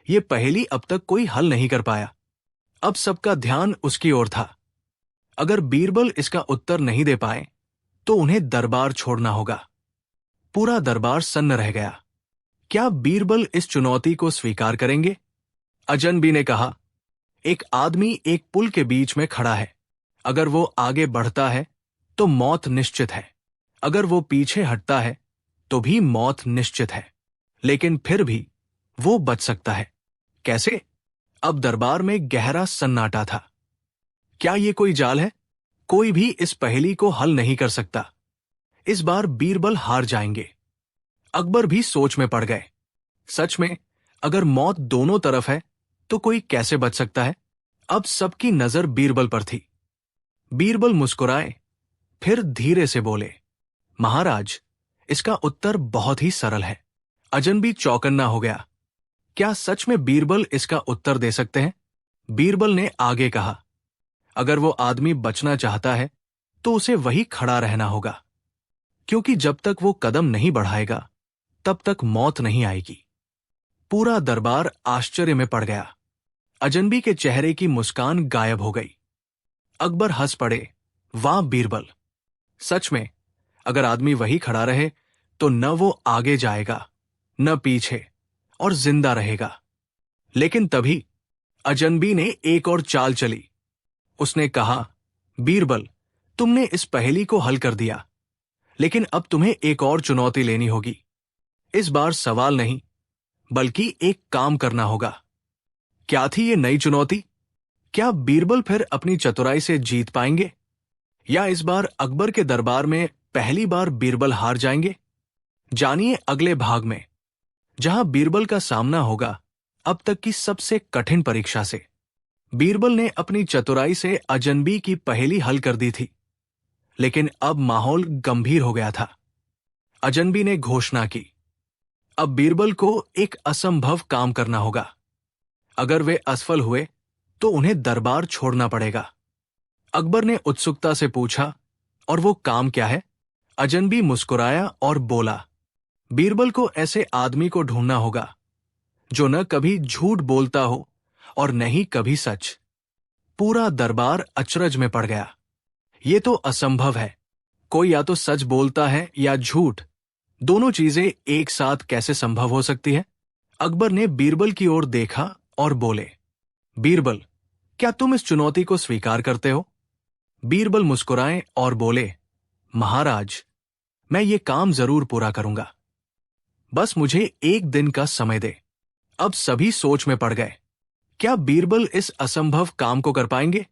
ये पहेली अब तक कोई हल नहीं कर पाया। अब सबका ध्यान उसकी ओर था। अगर बीरबल इसका उत्तर नहीं दे पाए तो उन्हें दरबार छोड़ना होगा। पूरा दरबार सन्न रह गया। क्या बीरबल इस चुनौती को स्वीकार करेंगे? अजनबी ने कहा, एक आदमी एक पुल के बीच में खड़ा है। अगर वो आगे बढ़ता है तो मौत निश्चित है, अगर वो पीछे हटता है तो भी मौत निश्चित है, लेकिन फिर भी वो बच सकता है। कैसे? अब दरबार में गहरा सन्नाटा था। क्या ये कोई जाल है? कोई भी इस पहेली को हल नहीं कर सकता। इस बार बीरबल हार जाएंगे। अकबर भी सोच में पड़ गए। सच में, अगर मौत दोनों तरफ है तो कोई कैसे बच सकता है? अब सबकी नजर बीरबल पर थी। बीरबल मुस्कुराए, फिर धीरे से बोले, महाराज, इसका उत्तर बहुत ही सरल है। अजनबी चौकन्ना हो गया। क्या सच में बीरबल इसका उत्तर दे सकते हैं? बीरबल ने आगे कहा, अगर वो आदमी बचना चाहता है तो उसे वही खड़ा रहना होगा, क्योंकि जब तक वो कदम नहीं बढ़ाएगा तब तक मौत नहीं आएगी। पूरा दरबार आश्चर्य में पड़ गया। अजनबी के चेहरे की मुस्कान गायब हो गई। अकबर हंस पड़े, वाह बीरबल, सच में अगर आदमी वही खड़ा रहे तो न वो आगे जाएगा न पीछे, और जिंदा रहेगा। लेकिन तभी अजनबी ने एक और चाल चली। उसने कहा, बीरबल, तुमने इस पहेली को हल कर दिया, लेकिन अब तुम्हें एक और चुनौती लेनी होगी। इस बार सवाल नहीं बल्कि एक काम करना होगा। क्या थी ये नई चुनौती? क्या बीरबल फिर अपनी चतुराई से जीत पाएंगे, या इस बार अकबर के दरबार में पहली बार बीरबल हार जाएंगे? जानिए अगले भाग में, जहां बीरबल का सामना होगा अब तक की सबसे कठिन परीक्षा से। बीरबल ने अपनी चतुराई से अजनबी की पहेली हल कर दी थी, लेकिन अब माहौल गंभीर हो गया था। अजनबी ने घोषणा की, अब बीरबल को एक असंभव काम करना होगा। अगर वे असफल हुए तो उन्हें दरबार छोड़ना पड़ेगा। अकबर ने उत्सुकता से पूछा, और वो काम क्या है? अजनबी मुस्कुराया और बोला, बीरबल को ऐसे आदमी को ढूंढना होगा जो न कभी झूठ बोलता हो और न ही कभी सच। पूरा दरबार अचरज में पड़ गया। ये तो असंभव है। कोई या तो सच बोलता है या झूठ। दोनों चीजें एक साथ कैसे संभव हो सकती है? अकबर ने बीरबल की ओर देखा और बोले, बीरबल, क्या तुम इस चुनौती को स्वीकार करते हो? बीरबल मुस्कुराए और बोले, महाराज, मैं ये काम जरूर पूरा करूंगा। बस मुझे एक दिन का समय दे। अब सभी सोच में पड़ गए। क्या बीरबल इस असंभव काम को कर पाएंगे?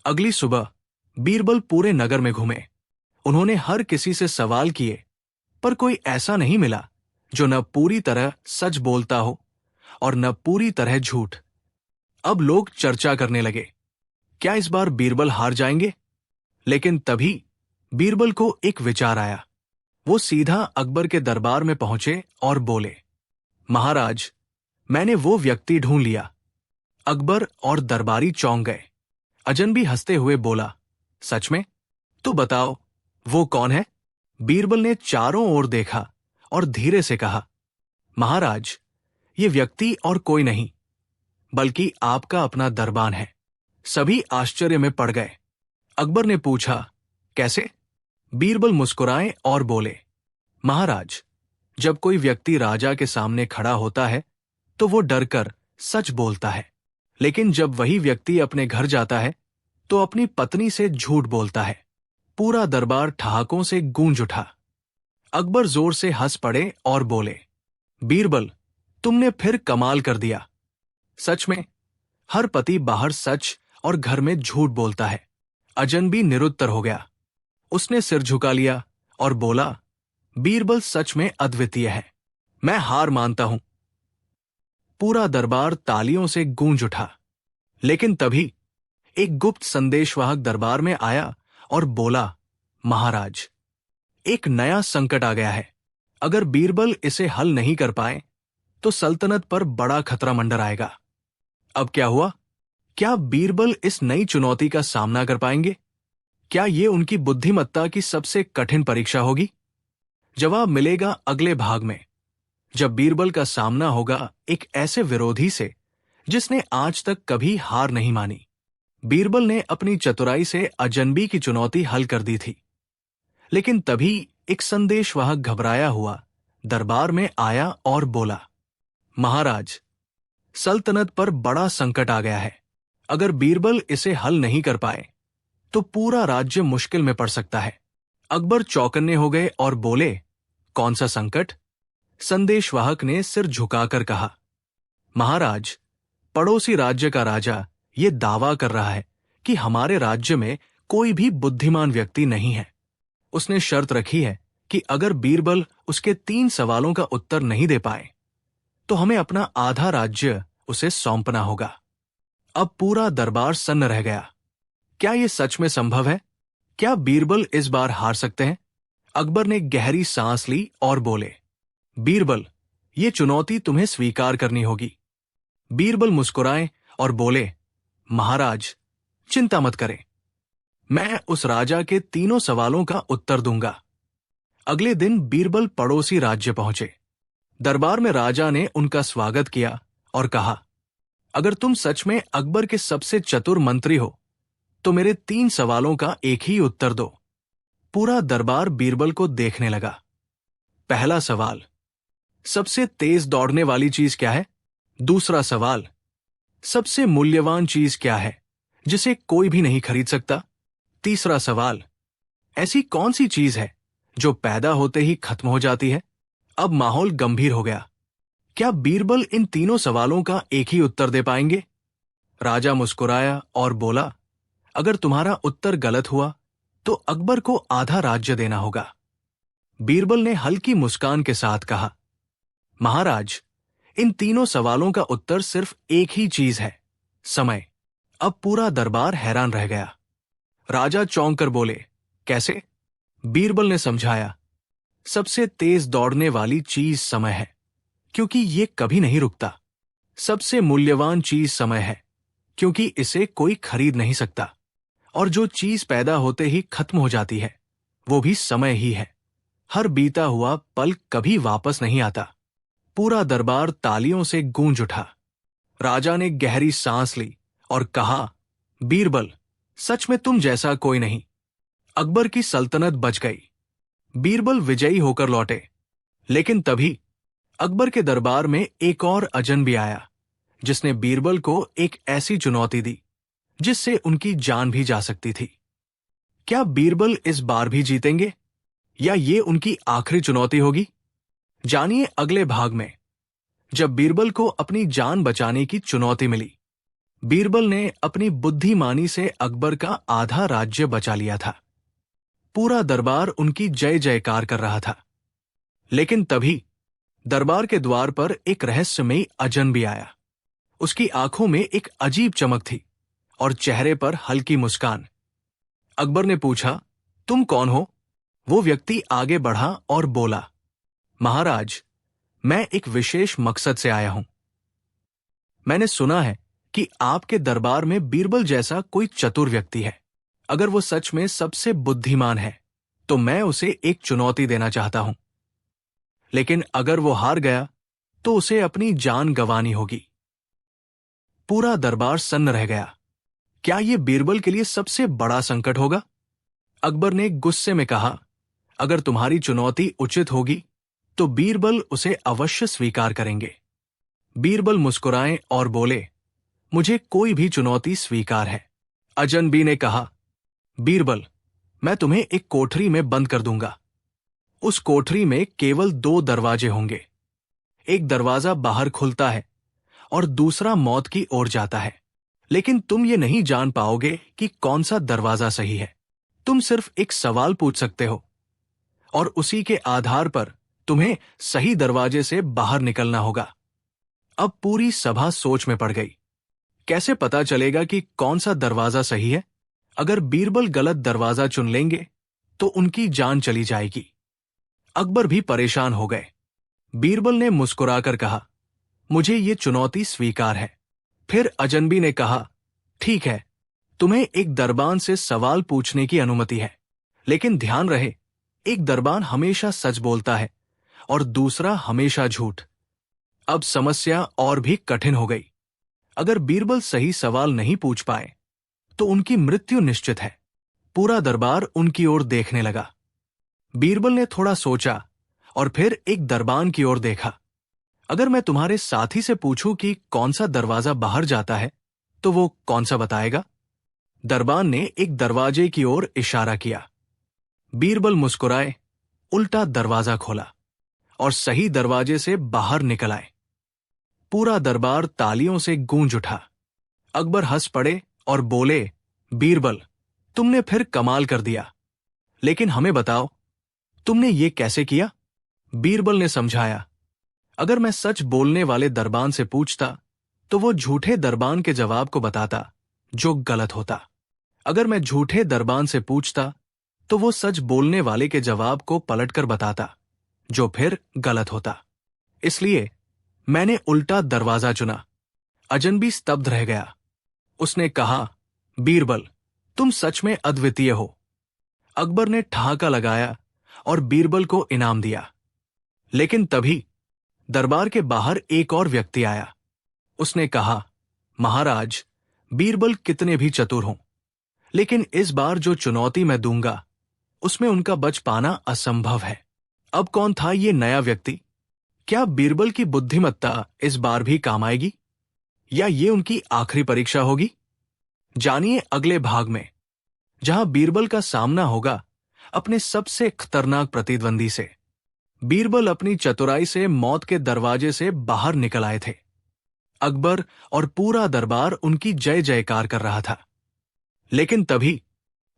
अगली सुबह बीरबल पूरे नगर में घूमे। उन्होंने हर किसी से सवाल किए, पर कोई ऐसा नहीं मिला जो न पूरी तरह सच बोलता हो और न पूरी तरह झूठ। अब लोग चर्चा करने लगे, क्या इस बार बीरबल हार जाएंगे? लेकिन तभी बीरबल को एक विचार आया। वो सीधा अकबर के दरबार में पहुंचे और बोले, महाराज, मैंने वो व्यक्ति ढूंढ लिया। अकबर और दरबारी चौंक गए। अजनबी हंसते हुए बोला, सच में? तो बताओ, वो कौन है? बीरबल ने चारों ओर देखा और धीरे से कहा, महाराज, ये व्यक्ति और कोई नहीं बल्कि आपका अपना दरबान है। सभी आश्चर्य में पड़ गए। अकबर ने पूछा, कैसे? बीरबल मुस्कुराए और बोले, महाराज, जब कोई व्यक्ति राजा के सामने खड़ा होता है तो वो डरकर सच बोलता है, लेकिन जब वही व्यक्ति अपने घर जाता है तो अपनी पत्नी से झूठ बोलता है। पूरा दरबार ठहाकों से गूंज उठा। अकबर जोर से हंस पड़े और बोले, बीरबल, तुमने फिर कमाल कर दिया। सच में हर पति बाहर सच और घर में झूठ बोलता है। अजनबी निरुत्तर हो गया। उसने सिर झुका लिया और बोला, बीरबल सच में अद्वितीय है। मैं हार मानता हूं। पूरा दरबार तालियों से गूंज उठा। लेकिन तभी एक गुप्त संदेशवाहक दरबार में आया और बोला, महाराज, एक नया संकट आ गया है। अगर बीरबल इसे हल नहीं कर पाए तो सल्तनत पर बड़ा खतरा मंडर आएगा। अब क्या हुआ? क्या बीरबल इस नई चुनौती का सामना कर पाएंगे? क्या ये उनकी बुद्धिमत्ता की सबसे कठिन परीक्षा होगी? जवाब मिलेगा अगले भाग में, जब बीरबल का सामना होगा एक ऐसे विरोधी से जिसने आज तक कभी हार नहीं मानी। बीरबल ने अपनी चतुराई से अजनबी की चुनौती हल कर दी थी, लेकिन तभी एक संदेशवाहक घबराया हुआ दरबार में आया और बोला, महाराज, सल्तनत पर बड़ा संकट आ गया है। अगर बीरबल इसे हल नहीं कर पाए तो पूरा राज्य मुश्किल में पड़ सकता है। अकबर चौकन्ने हो गए और बोले, कौन सा संकट? संदेशवाहक ने सिर झुकाकर कहा, महाराज, पड़ोसी राज्य का राजा ये दावा कर रहा है कि हमारे राज्य में कोई भी बुद्धिमान व्यक्ति नहीं है। उसने शर्त रखी है कि अगर बीरबल उसके 3 सवालों का उत्तर नहीं दे पाए तो हमें अपना आधा राज्य उसे सौंपना होगा। अब पूरा दरबार सन्न रह गया। क्या यह सच में संभव है? क्या बीरबल इस बार हार सकते हैं? अकबर ने गहरी सांस ली और बोले, बीरबल, ये चुनौती तुम्हें स्वीकार करनी होगी। बीरबल मुस्कुराए और बोले, महाराज, चिंता मत करें, मैं उस राजा के 3 सवालों का उत्तर दूंगा। अगले दिन बीरबल पड़ोसी राज्य पहुंचे। दरबार में राजा ने उनका स्वागत किया और कहा, अगर तुम सच में अकबर के सबसे चतुर मंत्री हो तो मेरे 3 सवालों का एक ही उत्तर दो। पूरा दरबार बीरबल को देखने लगा। पहला सवाल, सबसे तेज दौड़ने वाली चीज क्या है? दूसरा सवाल, सबसे मूल्यवान चीज क्या है जिसे कोई भी नहीं खरीद सकता? तीसरा सवाल, ऐसी कौन सी चीज है जो पैदा होते ही खत्म हो जाती है? अब माहौल गंभीर हो गया। क्या बीरबल इन 3 सवालों का एक ही उत्तर दे पाएंगे? राजा मुस्कुराया और बोला, अगर तुम्हारा उत्तर गलत हुआ तो अकबर को आधा राज्य देना होगा। बीरबल ने हल्की मुस्कान के साथ कहा, महाराज, इन 3 सवालों का उत्तर सिर्फ एक ही चीज है, समय। अब पूरा दरबार हैरान रह गया। राजा चौंक कर बोले, कैसे? बीरबल ने समझाया, सबसे तेज दौड़ने वाली चीज समय है, क्योंकि ये कभी नहीं रुकता। सबसे मूल्यवान चीज समय है, क्योंकि इसे कोई खरीद नहीं सकता। और जो चीज पैदा होते ही खत्म हो जाती है, वो भी समय ही है। हर बीता हुआ पल कभी वापस नहीं आता। पूरा दरबार तालियों से गूंज उठा। राजा ने गहरी सांस ली और कहा, बीरबल, सच में तुम जैसा कोई नहीं। अकबर की सल्तनत बच गई। बीरबल विजयी होकर लौटे। लेकिन तभी अकबर के दरबार में एक और अजनबी आया, जिसने बीरबल को एक ऐसी चुनौती दी जिससे उनकी जान भी जा सकती थी। क्या बीरबल इस बार भी जीतेंगे या ये उनकी आखिरी चुनौती होगी? जानिए अगले भाग में, जब बीरबल को अपनी जान बचाने की चुनौती मिली। बीरबल ने अपनी बुद्धिमानी से अकबर का आधा राज्य बचा लिया था। पूरा दरबार उनकी जय जयकार कर रहा था। लेकिन तभी दरबार के द्वार पर एक रहस्यमयी अजनबी आया। उसकी आंखों में एक अजीब चमक थी और चेहरे पर हल्की मुस्कान। अकबर ने पूछा, तुम कौन हो? वो व्यक्ति आगे बढ़ा और बोला, महाराज, मैं एक विशेष मकसद से आया हूं। मैंने सुना है कि आपके दरबार में बीरबल जैसा कोई चतुर व्यक्ति है। अगर वो सच में सबसे बुद्धिमान है तो मैं उसे एक चुनौती देना चाहता हूं। लेकिन अगर वो हार गया तो उसे अपनी जान गंवानी होगी। पूरा दरबार सन्न रह गया। क्या यह बीरबल के लिए सबसे बड़ा संकट होगा? अकबर ने गुस्से में कहा, अगर तुम्हारी चुनौती उचित होगी तो बीरबल उसे अवश्य स्वीकार करेंगे। बीरबल मुस्कुराए और बोले, मुझे कोई भी चुनौती स्वीकार है। अजनबी ने कहा, बीरबल, मैं तुम्हें एक कोठरी में बंद कर दूंगा। उस कोठरी में केवल 2 दरवाजे होंगे। एक दरवाजा बाहर खुलता है और दूसरा मौत की ओर जाता है। लेकिन तुम ये नहीं जान पाओगे कि कौन सा दरवाजा सही है। तुम सिर्फ एक सवाल पूछ सकते हो और उसी के आधार पर तुम्हें सही दरवाजे से बाहर निकलना होगा। अब पूरी सभा सोच में पड़ गई। कैसे पता चलेगा कि कौन सा दरवाजा सही है? अगर बीरबल गलत दरवाजा चुन लेंगे तो उनकी जान चली जाएगी। अकबर भी परेशान हो गए। बीरबल ने मुस्कुराकर कहा, मुझे ये चुनौती स्वीकार है। फिर अजनबी ने कहा, ठीक है, तुम्हें एक दरबान से सवाल पूछने की अनुमति है, लेकिन ध्यान रहे एक दरबान हमेशा सच बोलता है और दूसरा हमेशा झूठ। अब समस्या और भी कठिन हो गई। अगर बीरबल सही सवाल नहीं पूछ पाए तो उनकी मृत्यु निश्चित है। पूरा दरबार उनकी ओर देखने लगा। बीरबल ने थोड़ा सोचा और फिर एक दरबान की ओर देखा। अगर मैं तुम्हारे साथी से पूछूं कि कौन सा दरवाजा बाहर जाता है तो वो कौन सा बताएगा? दरबान ने एक दरवाजे की ओर इशारा किया। बीरबल मुस्कुराए, उल्टा दरवाजा खोला और सही दरवाजे से बाहर निकल आए। पूरा दरबार तालियों से गूंज उठा। अकबर हंस पड़े और बोले, बीरबल, तुमने फिर कमाल कर दिया। लेकिन हमें बताओ, तुमने ये कैसे किया? बीरबल ने समझाया, अगर मैं सच बोलने वाले दरबान से पूछता तो वो झूठे दरबान के जवाब को बताता जो गलत होता। अगर मैं झूठे दरबान से पूछता तो वो सच बोलने वाले के जवाब को पलटकर बताता जो फिर गलत होता। इसलिए मैंने उल्टा दरवाजा चुना। अजनबी स्तब्ध रह गया। उसने कहा, बीरबल, तुम सच में अद्वितीय हो। अकबर ने ठहाका लगाया और बीरबल को इनाम दिया। लेकिन तभी दरबार के बाहर एक और व्यक्ति आया। उसने कहा, महाराज, बीरबल कितने भी चतुर हों, लेकिन इस बार जो चुनौती मैं दूंगा उसमें उनका बच पाना असंभव है। अब कौन था ये नया व्यक्ति? क्या बीरबल की बुद्धिमत्ता इस बार भी काम आएगी या ये उनकी आखिरी परीक्षा होगी? जानिए अगले भाग में, जहां बीरबल का सामना होगा अपने सबसे खतरनाक प्रतिद्वंदी से। बीरबल अपनी चतुराई से मौत के दरवाजे से बाहर निकल आए थे। अकबर और पूरा दरबार उनकी जय जयकार कर रहा था। लेकिन तभी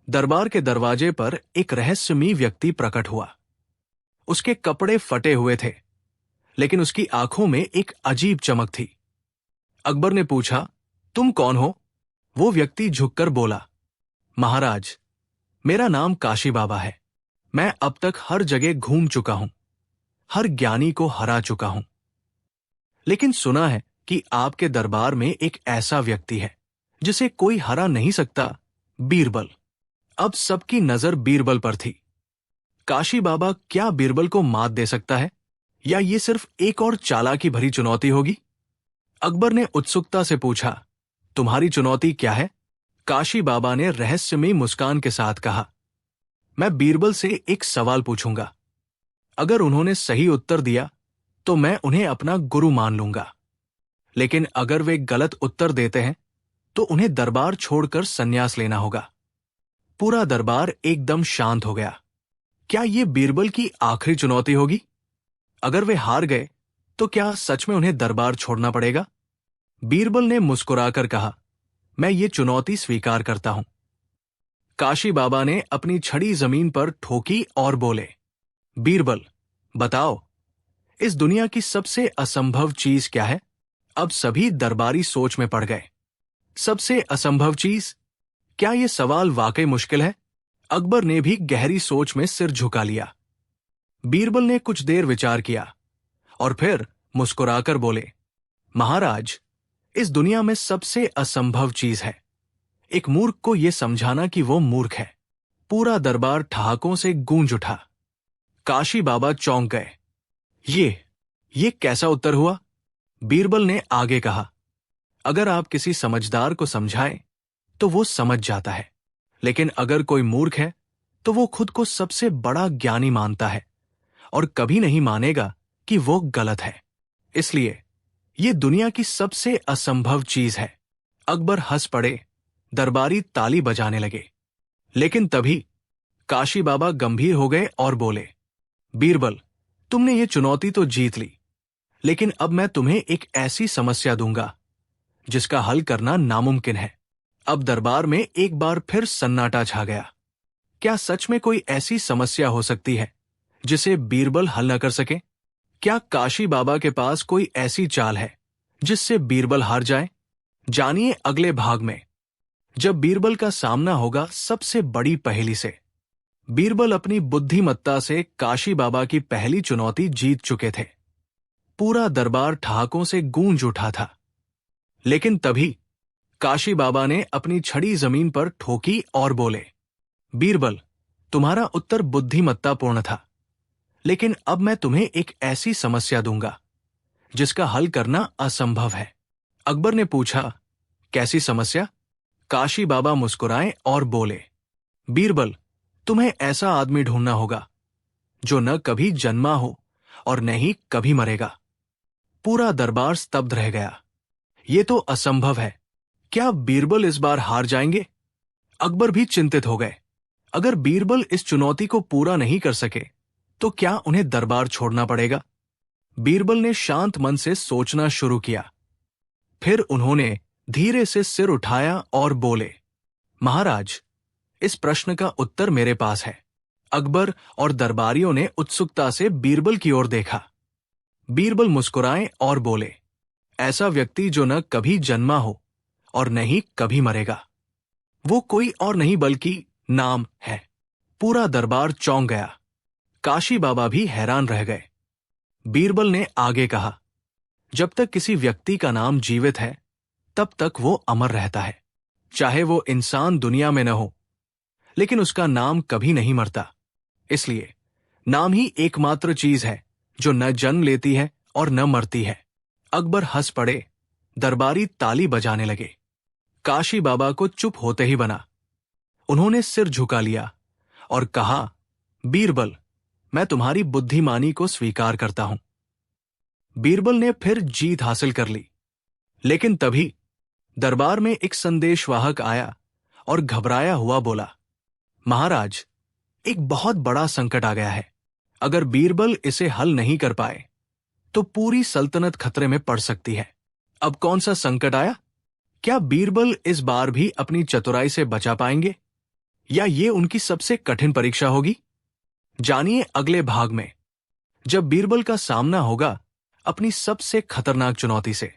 दरबार के दरवाजे पर एक रहस्यमयी व्यक्ति प्रकट हुआ। उसके कपड़े फटे हुए थे, लेकिन उसकी आंखों में एक अजीब चमक थी। अकबर ने पूछा, तुम कौन हो? वो व्यक्ति झुककर बोला, महाराज, मेरा नाम काशी बाबा है। मैं अब तक हर जगह घूम चुका हूं, हर ज्ञानी को हरा चुका हूं। लेकिन सुना है कि आपके दरबार में एक ऐसा व्यक्ति है जिसे कोई हरा नहीं सकता, बीरबल। अब सबकी नजर बीरबल पर थी। काशी बाबा क्या बीरबल को मात दे सकता है या ये सिर्फ एक और चालाकी भरी चुनौती होगी? अकबर ने उत्सुकता से पूछा, तुम्हारी चुनौती क्या है? काशी बाबा ने रहस्यमयी मुस्कान के साथ कहा, मैं बीरबल से एक सवाल पूछूंगा। अगर उन्होंने सही उत्तर दिया तो मैं उन्हें अपना गुरु मान लूंगा। लेकिन अगर वे गलत उत्तर देते हैं तो उन्हें दरबार छोड़कर संन्यास लेना होगा। पूरा दरबार एकदम शांत हो गया। क्या यह बीरबल की आखिरी चुनौती होगी? अगर वे हार गए तो क्या सच में उन्हें दरबार छोड़ना पड़ेगा? बीरबल ने मुस्कुराकर कहा, मैं ये चुनौती स्वीकार करता हूं। काशी बाबा ने अपनी छड़ी जमीन पर ठोकी और बोले, बीरबल, बताओ, इस दुनिया की सबसे असंभव चीज क्या है? अब सभी दरबारी सोच में पड़ गए। सबसे असंभव चीज? क्या यह सवाल वाकई मुश्किल है? अकबर ने भी गहरी सोच में सिर झुका लिया। बीरबल ने कुछ देर विचार किया और फिर मुस्कुराकर बोले, महाराज, इस दुनिया में सबसे असंभव चीज है एक मूर्ख को यह समझाना कि वो मूर्ख है। पूरा दरबार ठहाकों से गूंज उठा। काशी बाबा चौंक गए। ये कैसा उत्तर हुआ? बीरबल ने आगे कहा, अगर आप किसी समझदार को समझाएं तो वो समझ जाता है, लेकिन अगर कोई मूर्ख है तो वो खुद को सबसे बड़ा ज्ञानी मानता है और कभी नहीं मानेगा कि वो गलत है। इसलिए ये दुनिया की सबसे असंभव चीज है। अकबर हंस पड़े। दरबारी ताली बजाने लगे। लेकिन तभी काशी बाबा गंभीर हो गए और बोले, बीरबल, तुमने ये चुनौती तो जीत ली, लेकिन अब मैं तुम्हें एक ऐसी समस्या दूंगा जिसका हल करना नामुमकिन है। अब दरबार में एक बार फिर सन्नाटा छा गया। क्या सच में कोई ऐसी समस्या हो सकती है जिसे बीरबल हल न कर सके? क्या काशी बाबा के पास कोई ऐसी चाल है जिससे बीरबल हार जाए? जानिए अगले भाग में, जब बीरबल का सामना होगा सबसे बड़ी पहेली से। बीरबल अपनी बुद्धिमत्ता से काशी बाबा की पहली चुनौती जीत चुके थे। पूरा दरबार ठहाकों से गूंज उठा था। लेकिन तभी काशी बाबा ने अपनी छड़ी जमीन पर ठोकी और बोले, बीरबल, तुम्हारा उत्तर बुद्धिमत्तापूर्ण था, लेकिन अब मैं तुम्हें एक ऐसी समस्या दूंगा जिसका हल करना असंभव है। अकबर ने पूछा, कैसी समस्या? काशी बाबा मुस्कुराए और बोले, बीरबल, तुम्हें ऐसा आदमी ढूंढना होगा जो न कभी जन्मा हो और न ही कभी मरेगा। पूरा दरबार स्तब्ध रह गया। ये तो असंभव है। क्या बीरबल इस बार हार जाएंगे? अकबर भी चिंतित हो गए। अगर बीरबल इस चुनौती को पूरा नहीं कर सके तो क्या उन्हें दरबार छोड़ना पड़ेगा? बीरबल ने शांत मन से सोचना शुरू किया। फिर उन्होंने धीरे से सिर उठाया और बोले, महाराज, इस प्रश्न का उत्तर मेरे पास है। अकबर और दरबारियों ने उत्सुकता से बीरबल की ओर देखा। बीरबल मुस्कुराए और बोले, ऐसा व्यक्ति जो न कभी जन्मा हो और न ही कभी मरेगा, वो कोई और नहीं बल्कि नाम है। पूरा दरबार चौंक गया। काशी बाबा भी हैरान रह गए। बीरबल ने आगे कहा, जब तक किसी व्यक्ति का नाम जीवित है तब तक वो अमर रहता है। चाहे वो इंसान दुनिया में न हो, लेकिन उसका नाम कभी नहीं मरता। इसलिए नाम ही एकमात्र चीज है जो न जन्म लेती है और न मरती है। अकबर हंस पड़े। दरबारी ताली बजाने लगे। काशी बाबा को चुप होते ही बना। उन्होंने सिर झुका लिया और कहा, बीरबल, मैं तुम्हारी बुद्धिमानी को स्वीकार करता हूं। बीरबल ने फिर जीत हासिल कर ली। लेकिन तभी दरबार में एक संदेशवाहक आया और घबराया हुआ बोला, महाराज, एक बहुत बड़ा संकट आ गया है। अगर बीरबल इसे हल नहीं कर पाए तो पूरी सल्तनत खतरे में पड़ सकती है। अब कौन सा संकट आया? क्या बीरबल इस बार भी अपनी चतुराई से बचा पाएंगे, या ये उनकी सबसे कठिन परीक्षा होगी? जानिए अगले भाग में, जब बीरबल का सामना होगा अपनी सबसे खतरनाक चुनौती से।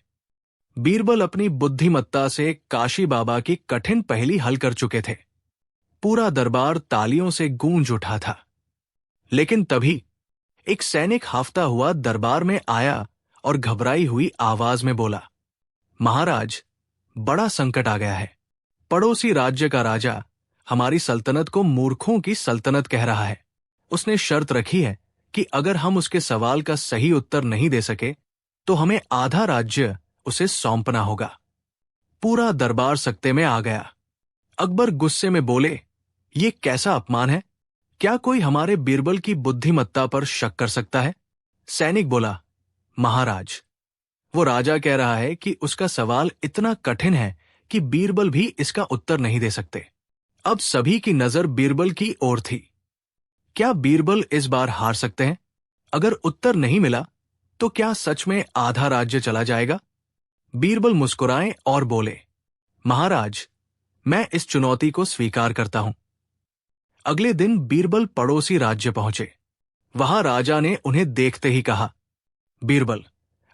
बीरबल अपनी बुद्धिमत्ता से काशी बाबा की कठिन पहेली हल कर चुके थे। पूरा दरबार तालियों से गूंज उठा था। लेकिन तभी एक सैनिक हाफता हुआ दरबार में आया और घबराई हुई आवाज में बोला, महाराज, बड़ा संकट आ गया है। पड़ोसी राज्य का राजा हमारी सल्तनत को मूर्खों की सल्तनत कह रहा है। उसने शर्त रखी है कि अगर हम उसके सवाल का सही उत्तर नहीं दे सके तो हमें आधा राज्य उसे सौंपना होगा। पूरा दरबार सकते में आ गया। अकबर गुस्से में बोले, ये कैसा अपमान है? क्या कोई हमारे बीरबल की बुद्धिमत्ता पर शक कर सकता है? सैनिक बोला, महाराज, वो राजा कह रहा है कि उसका सवाल इतना कठिन है कि बीरबल भी इसका उत्तर नहीं दे सकते। अब सभी की नजर बीरबल की ओर थी। क्या बीरबल इस बार हार सकते हैं? अगर उत्तर नहीं मिला तो क्या सच में आधा राज्य चला जाएगा? बीरबल मुस्कुराए और बोले, महाराज, मैं इस चुनौती को स्वीकार करता हूं। अगले दिन बीरबल पड़ोसी राज्य पहुंचे। वहां राजा ने उन्हें देखते ही कहा, बीरबल,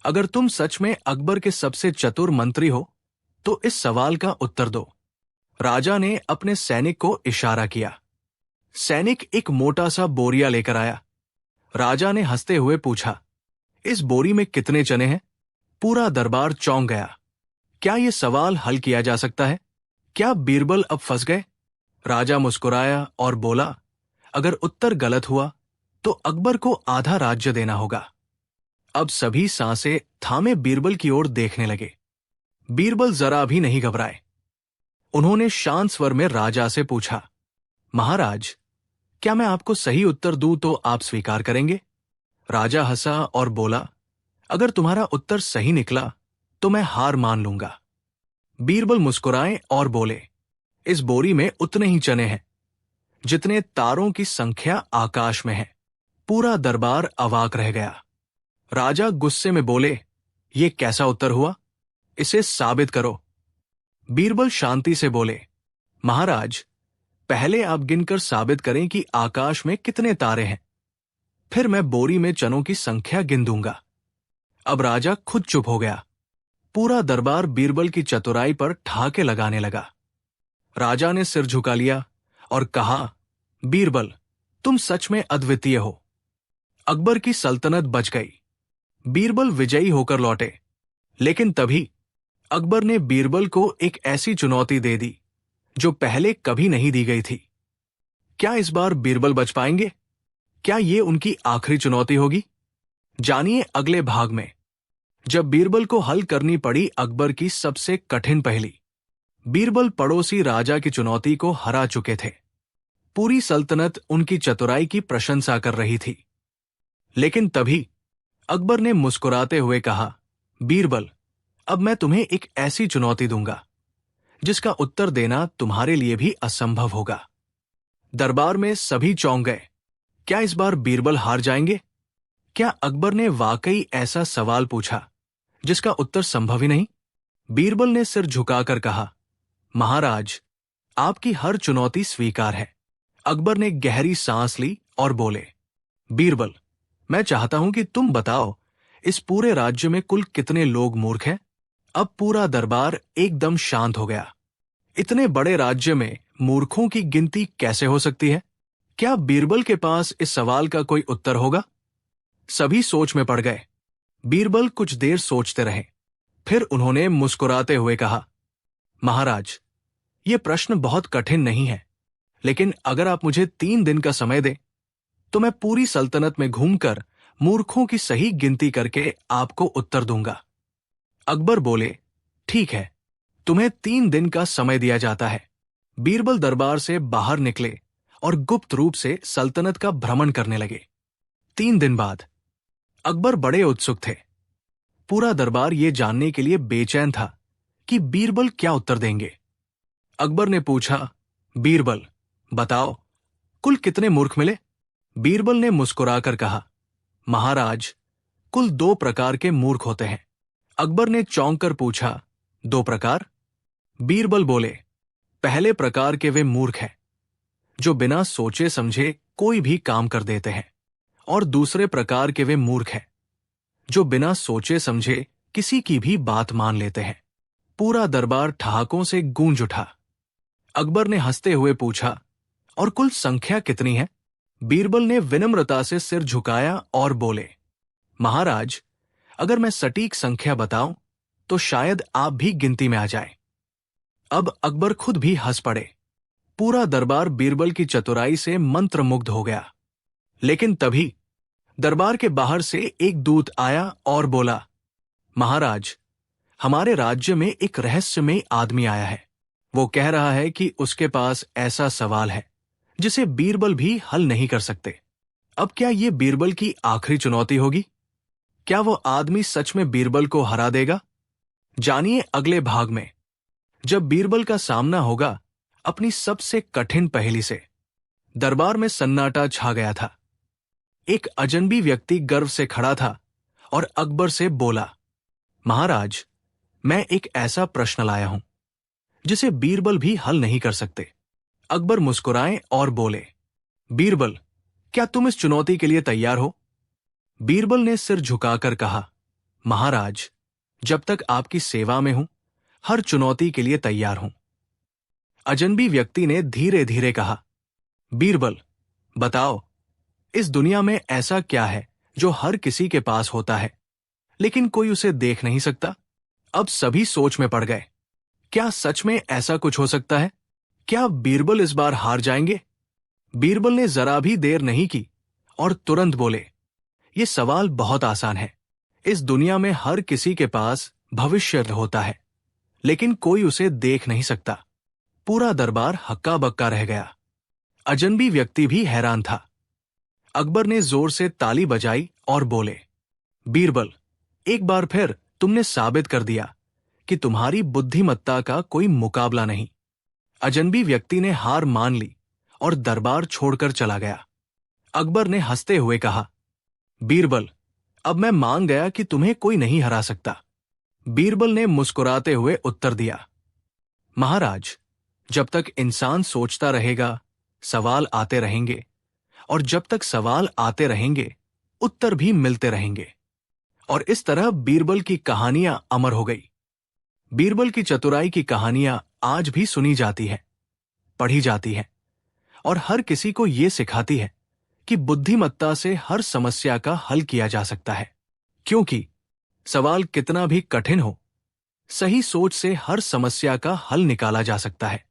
अगर तुम सच में अकबर के सबसे चतुर मंत्री हो तो इस सवाल का उत्तर दो। राजा ने अपने सैनिक को इशारा किया। सैनिक एक मोटा सा बोरिया लेकर आया। राजा ने हंसते हुए पूछा, इस बोरी में कितने चने हैं? पूरा दरबार चौंक गया। क्या यह सवाल हल किया जा सकता है? क्या बीरबल अब फंस गए? राजा मुस्कुराया और बोला, अगर उत्तर गलत हुआ तो अकबर को आधा राज्य देना होगा। अब सभी सांसें थामे बीरबल की ओर देखने लगे। बीरबल जरा भी नहीं घबराए। उन्होंने शांत स्वर में राजा से पूछा, महाराज, क्या मैं आपको सही उत्तर दूं तो आप स्वीकार करेंगे? राजा हंसा और बोला, अगर तुम्हारा उत्तर सही निकला तो मैं हार मान लूंगा। बीरबल मुस्कुराए और बोले, इस बोरी में उतने ही चने हैं जितने तारों की संख्या आकाश में है। पूरा दरबार अवाक रह गया। राजा गुस्से में बोले, यह कैसा उत्तर हुआ? इसे साबित करो। बीरबल शांति से बोले, महाराज, पहले आप गिनकर साबित करें कि आकाश में कितने तारे हैं, फिर मैं बोरी में चनों की संख्या गिन दूंगा। अब राजा खुद चुप हो गया। पूरा दरबार बीरबल की चतुराई पर ठहाके लगाने लगा। राजा ने सिर झुका लिया और कहा, बीरबल, तुम सच में अद्वितीय हो। अकबर की सल्तनत बच गई। बीरबल विजयी होकर लौटे। लेकिन तभी अकबर ने बीरबल को एक ऐसी चुनौती दे दी जो पहले कभी नहीं दी गई थी। क्या इस बार बीरबल बच पाएंगे? क्या ये उनकी आखिरी चुनौती होगी? जानिए अगले भाग में, जब बीरबल को हल करनी पड़ी अकबर की सबसे कठिन पहेली। बीरबल पड़ोसी राजा की चुनौती को हरा चुके थे। पूरी सल्तनत उनकी चतुराई की प्रशंसा कर रही थी। लेकिन तभी अकबर ने मुस्कुराते हुए कहा, बीरबल, अब मैं तुम्हें एक ऐसी चुनौती दूंगा जिसका उत्तर देना तुम्हारे लिए भी असंभव होगा। दरबार में सभी चौंक गए। क्या इस बार बीरबल हार जाएंगे? क्या अकबर ने वाकई ऐसा सवाल पूछा जिसका उत्तर संभव ही नहीं? बीरबल ने सिर झुकाकर कहा, महाराज, आपकी हर चुनौती स्वीकार है। अकबर ने गहरी सांस ली और बोले, बीरबल, मैं चाहता हूं कि तुम बताओ, इस पूरे राज्य में कुल कितने लोग मूर्ख हैं? अब पूरा दरबार एकदम शांत हो गया। इतने बड़े राज्य में मूर्खों की गिनती कैसे हो सकती है? क्या बीरबल के पास इस सवाल का कोई उत्तर होगा? सभी सोच में पड़ गए। बीरबल कुछ देर सोचते रहे, फिर उन्होंने मुस्कुराते हुए कहा, महाराज, ये प्रश्न बहुत कठिन नहीं है, लेकिन अगर आप मुझे 3 दिन का समय दें तो मैं पूरी सल्तनत में घूमकर मूर्खों की सही गिनती करके आपको उत्तर दूंगा। अकबर बोले, ठीक है, तुम्हें 3 दिन का समय दिया जाता है। बीरबल दरबार से बाहर निकले और गुप्त रूप से सल्तनत का भ्रमण करने लगे। 3 दिन बाद अकबर बड़े उत्सुक थे। पूरा दरबार ये जानने के लिए बेचैन था कि बीरबल क्या उत्तर देंगे। अकबर ने पूछा, बीरबल, बताओ, कुल कितने मूर्ख मिले? बीरबल ने मुस्कुराकर कहा, महाराज, कुल 2 प्रकार के मूर्ख होते हैं। अकबर ने चौंक कर पूछा, 2 प्रकार? बीरबल बोले, पहले प्रकार के वे मूर्ख हैं जो बिना सोचे समझे कोई भी काम कर देते हैं, और दूसरे प्रकार के वे मूर्ख हैं जो बिना सोचे समझे किसी की भी बात मान लेते हैं। पूरा दरबार ठहाकों से गूंज उठा। अकबर ने हंसते हुए पूछा, और कुल संख्या कितनी है? बीरबल ने विनम्रता से सिर झुकाया और बोले, महाराज, अगर मैं सटीक संख्या बताऊं तो शायद आप भी गिनती में आ जाए। अब अकबर खुद भी हंस पड़े। पूरा दरबार बीरबल की चतुराई से मंत्रमुग्ध हो गया। लेकिन तभी दरबार के बाहर से एक दूत आया और बोला, महाराज, हमारे राज्य में एक रहस्यमय आदमी आया है। वो कह रहा है कि उसके पास ऐसा सवाल है जिसे बीरबल भी हल नहीं कर सकते। अब क्या ये बीरबल की आखिरी चुनौती होगी? क्या वो आदमी सच में बीरबल को हरा देगा? जानिए अगले भाग में, जब बीरबल का सामना होगा अपनी सबसे कठिन पहेली से। दरबार में सन्नाटा छा गया था। एक अजनबी व्यक्ति गर्व से खड़ा था और अकबर से बोला, महाराज, मैं एक ऐसा प्रश्न लाया हूं जिसे बीरबल भी हल नहीं कर सकते। अकबर मुस्कुराए और बोले, बीरबल, क्या तुम इस चुनौती के लिए तैयार हो? बीरबल ने सिर झुकाकर कहा, महाराज, जब तक आपकी सेवा में हूं, हर चुनौती के लिए तैयार हूं। अजनबी व्यक्ति ने धीरे धीरे कहा, बीरबल, बताओ, इस दुनिया में ऐसा क्या है जो हर किसी के पास होता है लेकिन कोई उसे देख नहीं सकता? अब सभी सोच में पड़ गए। क्या सच में ऐसा कुछ हो सकता है? क्या बीरबल इस बार हार जाएंगे? बीरबल ने जरा भी देर नहीं की और तुरंत बोले, यह सवाल बहुत आसान है। इस दुनिया में हर किसी के पास भविष्य होता है लेकिन कोई उसे देख नहीं सकता। पूरा दरबार हक्का बक्का रह गया। अजनबी व्यक्ति भी हैरान था। अकबर ने जोर से ताली बजाई और बोले, बीरबल, एक बार फिर तुमने साबित कर दिया कि तुम्हारी बुद्धिमत्ता का कोई मुकाबला नहीं। अजनबी व्यक्ति ने हार मान ली और दरबार छोड़कर चला गया। अकबर ने हंसते हुए कहा, बीरबल, अब मैं मान गया कि तुम्हें कोई नहीं हरा सकता। बीरबल ने मुस्कुराते हुए उत्तर दिया, महाराज, जब तक इंसान सोचता रहेगा, सवाल आते रहेंगे, और जब तक सवाल आते रहेंगे, उत्तर भी मिलते रहेंगे। और इस तरह बीरबल की कहानियां अमर हो गई। बीरबल की चतुराई की कहानियां आज भी सुनी जाती है, पढ़ी जाती है, और हर किसी को ये सिखाती है कि बुद्धिमत्ता से हर समस्या का हल किया जा सकता है। क्योंकि सवाल कितना भी कठिन हो, सही सोच से हर समस्या का हल निकाला जा सकता है।